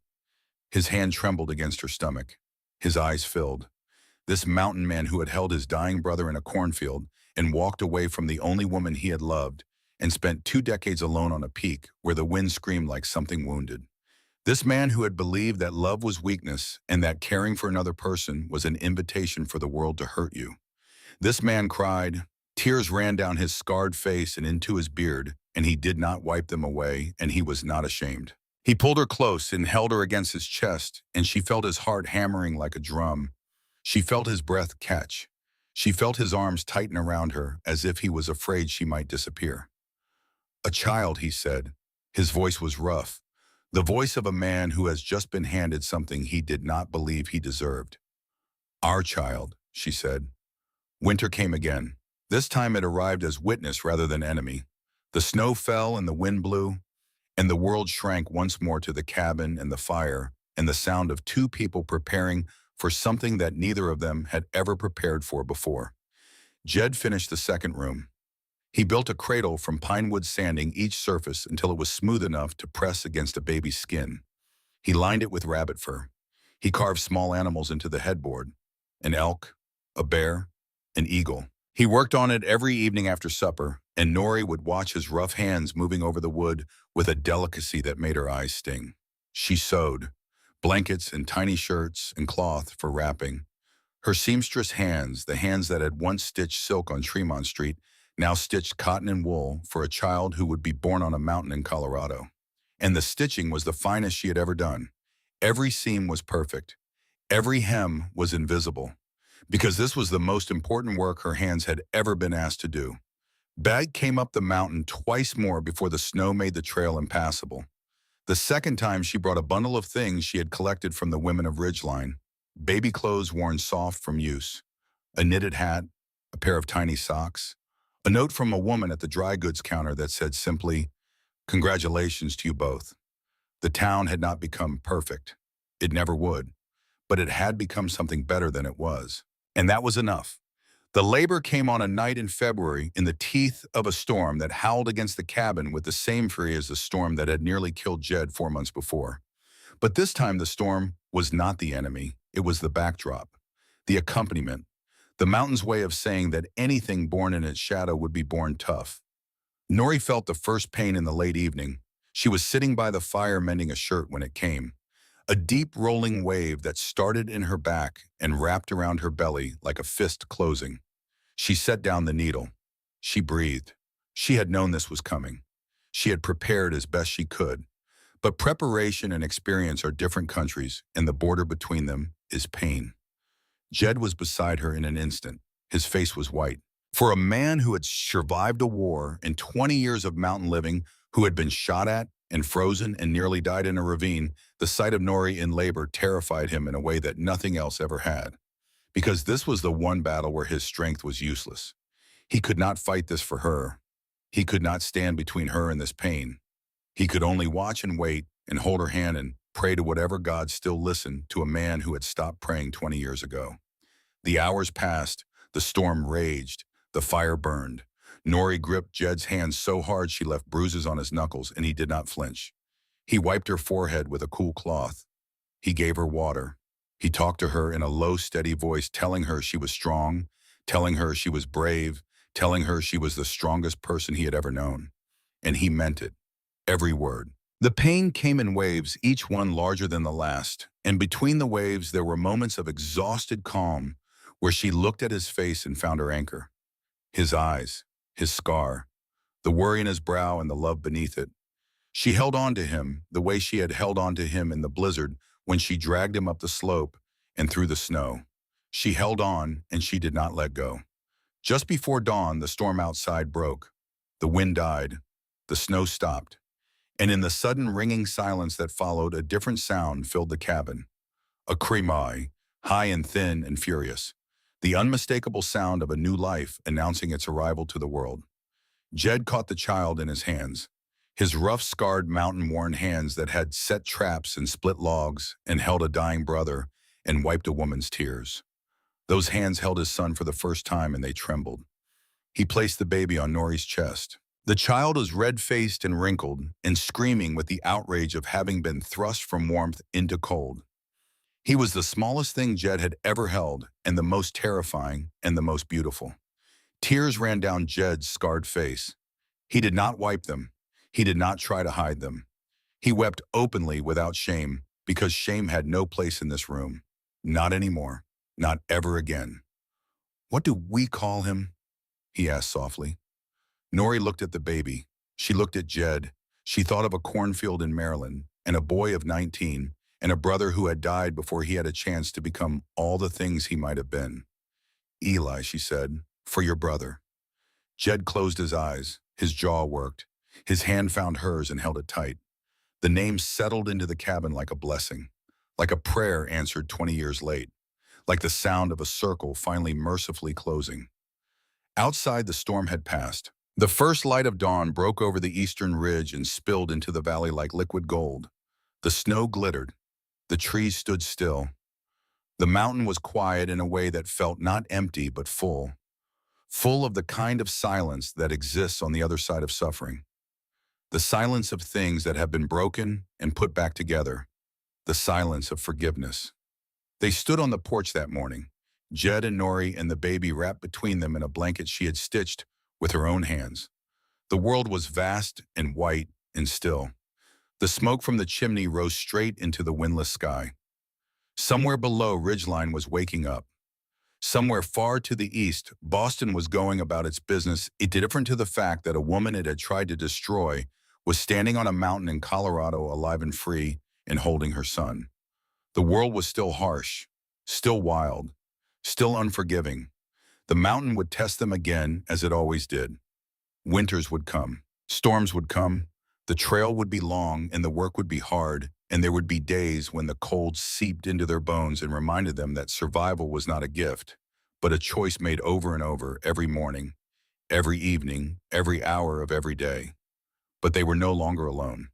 His hand trembled against her stomach. His eyes filled. This mountain man who had held his dying brother in a cornfield and walked away from the only woman he had loved and spent 2 decades alone on a peak where the wind screamed like something wounded. This man who had believed that love was weakness and that caring for another person was an invitation for the world to hurt you. This man cried. Tears ran down his scarred face and into his beard, and he did not wipe them away, and he was not ashamed. He pulled her close and held her against his chest, and she felt his heart hammering like a drum. She felt his breath catch. She felt his arms tighten around her as if he was afraid she might disappear. "A child," he said. His voice was rough, the voice of a man who has just been handed something he did not believe he deserved. "Our child," she said. Winter came again. This time it arrived as witness rather than enemy. The snow fell and the wind blew, and the world shrank once more to the cabin and the fire and the sound of two people preparing for something that neither of them had ever prepared for before. Jed finished the second room. He built a cradle from pine wood, sanding each surface until it was smooth enough to press against a baby's skin. He lined it with rabbit fur. He carved small animals into the headboard: an elk, a bear, an eagle. He worked on it every evening after supper, and Nori would watch his rough hands moving over the wood with a delicacy that made her eyes sting. She sewed blankets and tiny shirts and cloth for wrapping. Her seamstress hands, the hands that had once stitched silk on Tremont Street, now stitched cotton and wool for a child who would be born on a mountain in Colorado. And the stitching was the finest she had ever done. Every seam was perfect. Every hem was invisible, because this was the most important work her hands had ever been asked to do. Bag came up the mountain twice more before the snow made the trail impassable. The second time she brought a bundle of things she had collected from the women of Ridgeline: baby clothes worn soft from use, a knitted hat, a pair of tiny socks, a note from a woman at the dry goods counter that said simply, "Congratulations to you both." The town had not become perfect. It never would. But it had become something better than it was. And that was enough. The labor came on a night in February in the teeth of a storm that howled against the cabin with the same fury as the storm that had nearly killed Jed 4 months before. But this time the storm was not the enemy. It was the backdrop, the accompaniment, the mountain's way of saying that anything born in its shadow would be born tough. Nori felt the first pain in the late evening. She was sitting by the fire mending a shirt when it came. A deep rolling wave that started in her back and wrapped around her belly like a fist closing. She set down the needle. She breathed. She had known this was coming. She had prepared as best she could. But preparation and experience are different countries, and the border between them is pain. Jed was beside her in an instant. His face was white. For a man who had survived a war and 20 years of mountain living, who had been shot at and frozen and nearly died in a ravine, the sight of Nori in labor terrified him in a way that nothing else ever had. Because this was the one battle where his strength was useless. He could not fight this for her. He could not stand between her and this pain. He could only watch and wait and hold her hand and pray to whatever God still listened to a man who had stopped praying 20 years ago. The hours passed, the storm raged, the fire burned. Nori gripped Jed's hand so hard she left bruises on his knuckles, and he did not flinch. He wiped her forehead with a cool cloth. He gave her water. He talked to her in a low, steady voice, telling her she was strong, telling her she was brave, telling her she was the strongest person he had ever known. And he meant it. Every word. The pain came in waves, each one larger than the last, and between the waves there were moments of exhausted calm where she looked at his face and found her anchor. His eyes, his scar, the worry in his brow and the love beneath it. She held on to him the way she had held on to him in the blizzard when she dragged him up the slope and through the snow. She held on and she did not let go. Just before dawn, the storm outside broke. The wind died. The snow stopped. And in the sudden ringing silence that followed, a different sound filled the cabin. A cry, high and thin and furious. The unmistakable sound of a new life announcing its arrival to the world. Jed caught the child in his hands. His rough, scarred, mountain-worn hands that had set traps and split logs and held a dying brother and wiped a woman's tears. Those hands held his son for the first time and they trembled. He placed the baby on Nori's chest. The child was red-faced and wrinkled and screaming with the outrage of having been thrust from warmth into cold. He was the smallest thing Jed had ever held and the most terrifying and the most beautiful. Tears ran down Jed's scarred face. He did not wipe them. He did not try to hide them. He wept openly without shame because shame had no place in this room. Not anymore. Not ever again. "What do we call him?" he asked softly. Nori looked at the baby. She looked at Jed. She thought of a cornfield in Maryland and a boy of 19 and a brother who had died before he had a chance to become all the things he might have been. "Eli," she said, "for your brother." Jed closed his eyes. His jaw worked. His hand found hers and held it tight. The name settled into the cabin like a blessing, like a prayer answered 20 years late, like the sound of a circle finally mercifully closing. Outside, the storm had passed. The first light of dawn broke over the eastern ridge and spilled into the valley like liquid gold. The snow glittered. The trees stood still. The mountain was quiet in a way that felt not empty but full. Full of the kind of silence that exists on the other side of suffering. The silence of things that have been broken and put back together. The silence of forgiveness. They stood on the porch that morning, Jed and Nori and the baby wrapped between them in a blanket she had stitched with her own hands. The world was vast and white and still. The smoke from the chimney rose straight into the windless sky. Somewhere below, Ridgeline was waking up. Somewhere far to the east, Boston was going about its business, indifferent to the fact that a woman it had tried to destroy was standing on a mountain in Colorado alive and free and holding her son. The world was still harsh, still wild, still unforgiving. The mountain would test them again as it always did. Winters would come, storms would come, the trail would be long and the work would be hard, and there would be days when the cold seeped into their bones and reminded them that survival was not a gift, but a choice made over and over every morning, every evening, every hour of every day. But they were no longer alone.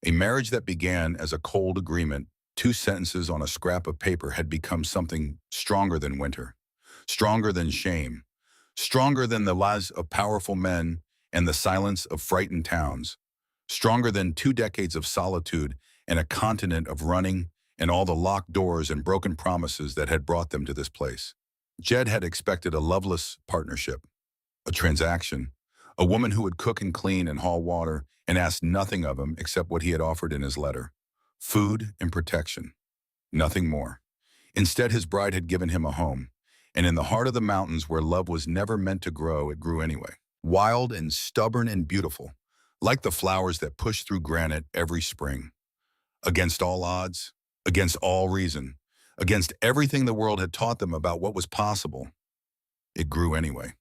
A marriage that began as a cold agreement, 2 sentences on a scrap of paper, had become something stronger than winter, stronger than shame, stronger than the lies of powerful men and the silence of frightened towns, stronger than 2 decades of solitude and a continent of running and all the locked doors and broken promises that had brought them to this place. Jed had expected a loveless partnership, a transaction, a woman who would cook and clean and haul water and ask nothing of him except what he had offered in his letter, food and protection, nothing more. Instead, his bride had given him a home, and in the heart of the mountains where love was never meant to grow, it grew anyway, wild and stubborn and beautiful, like the flowers that push through granite every spring. Against all odds, against all reason, against everything the world had taught them about what was possible, it grew anyway.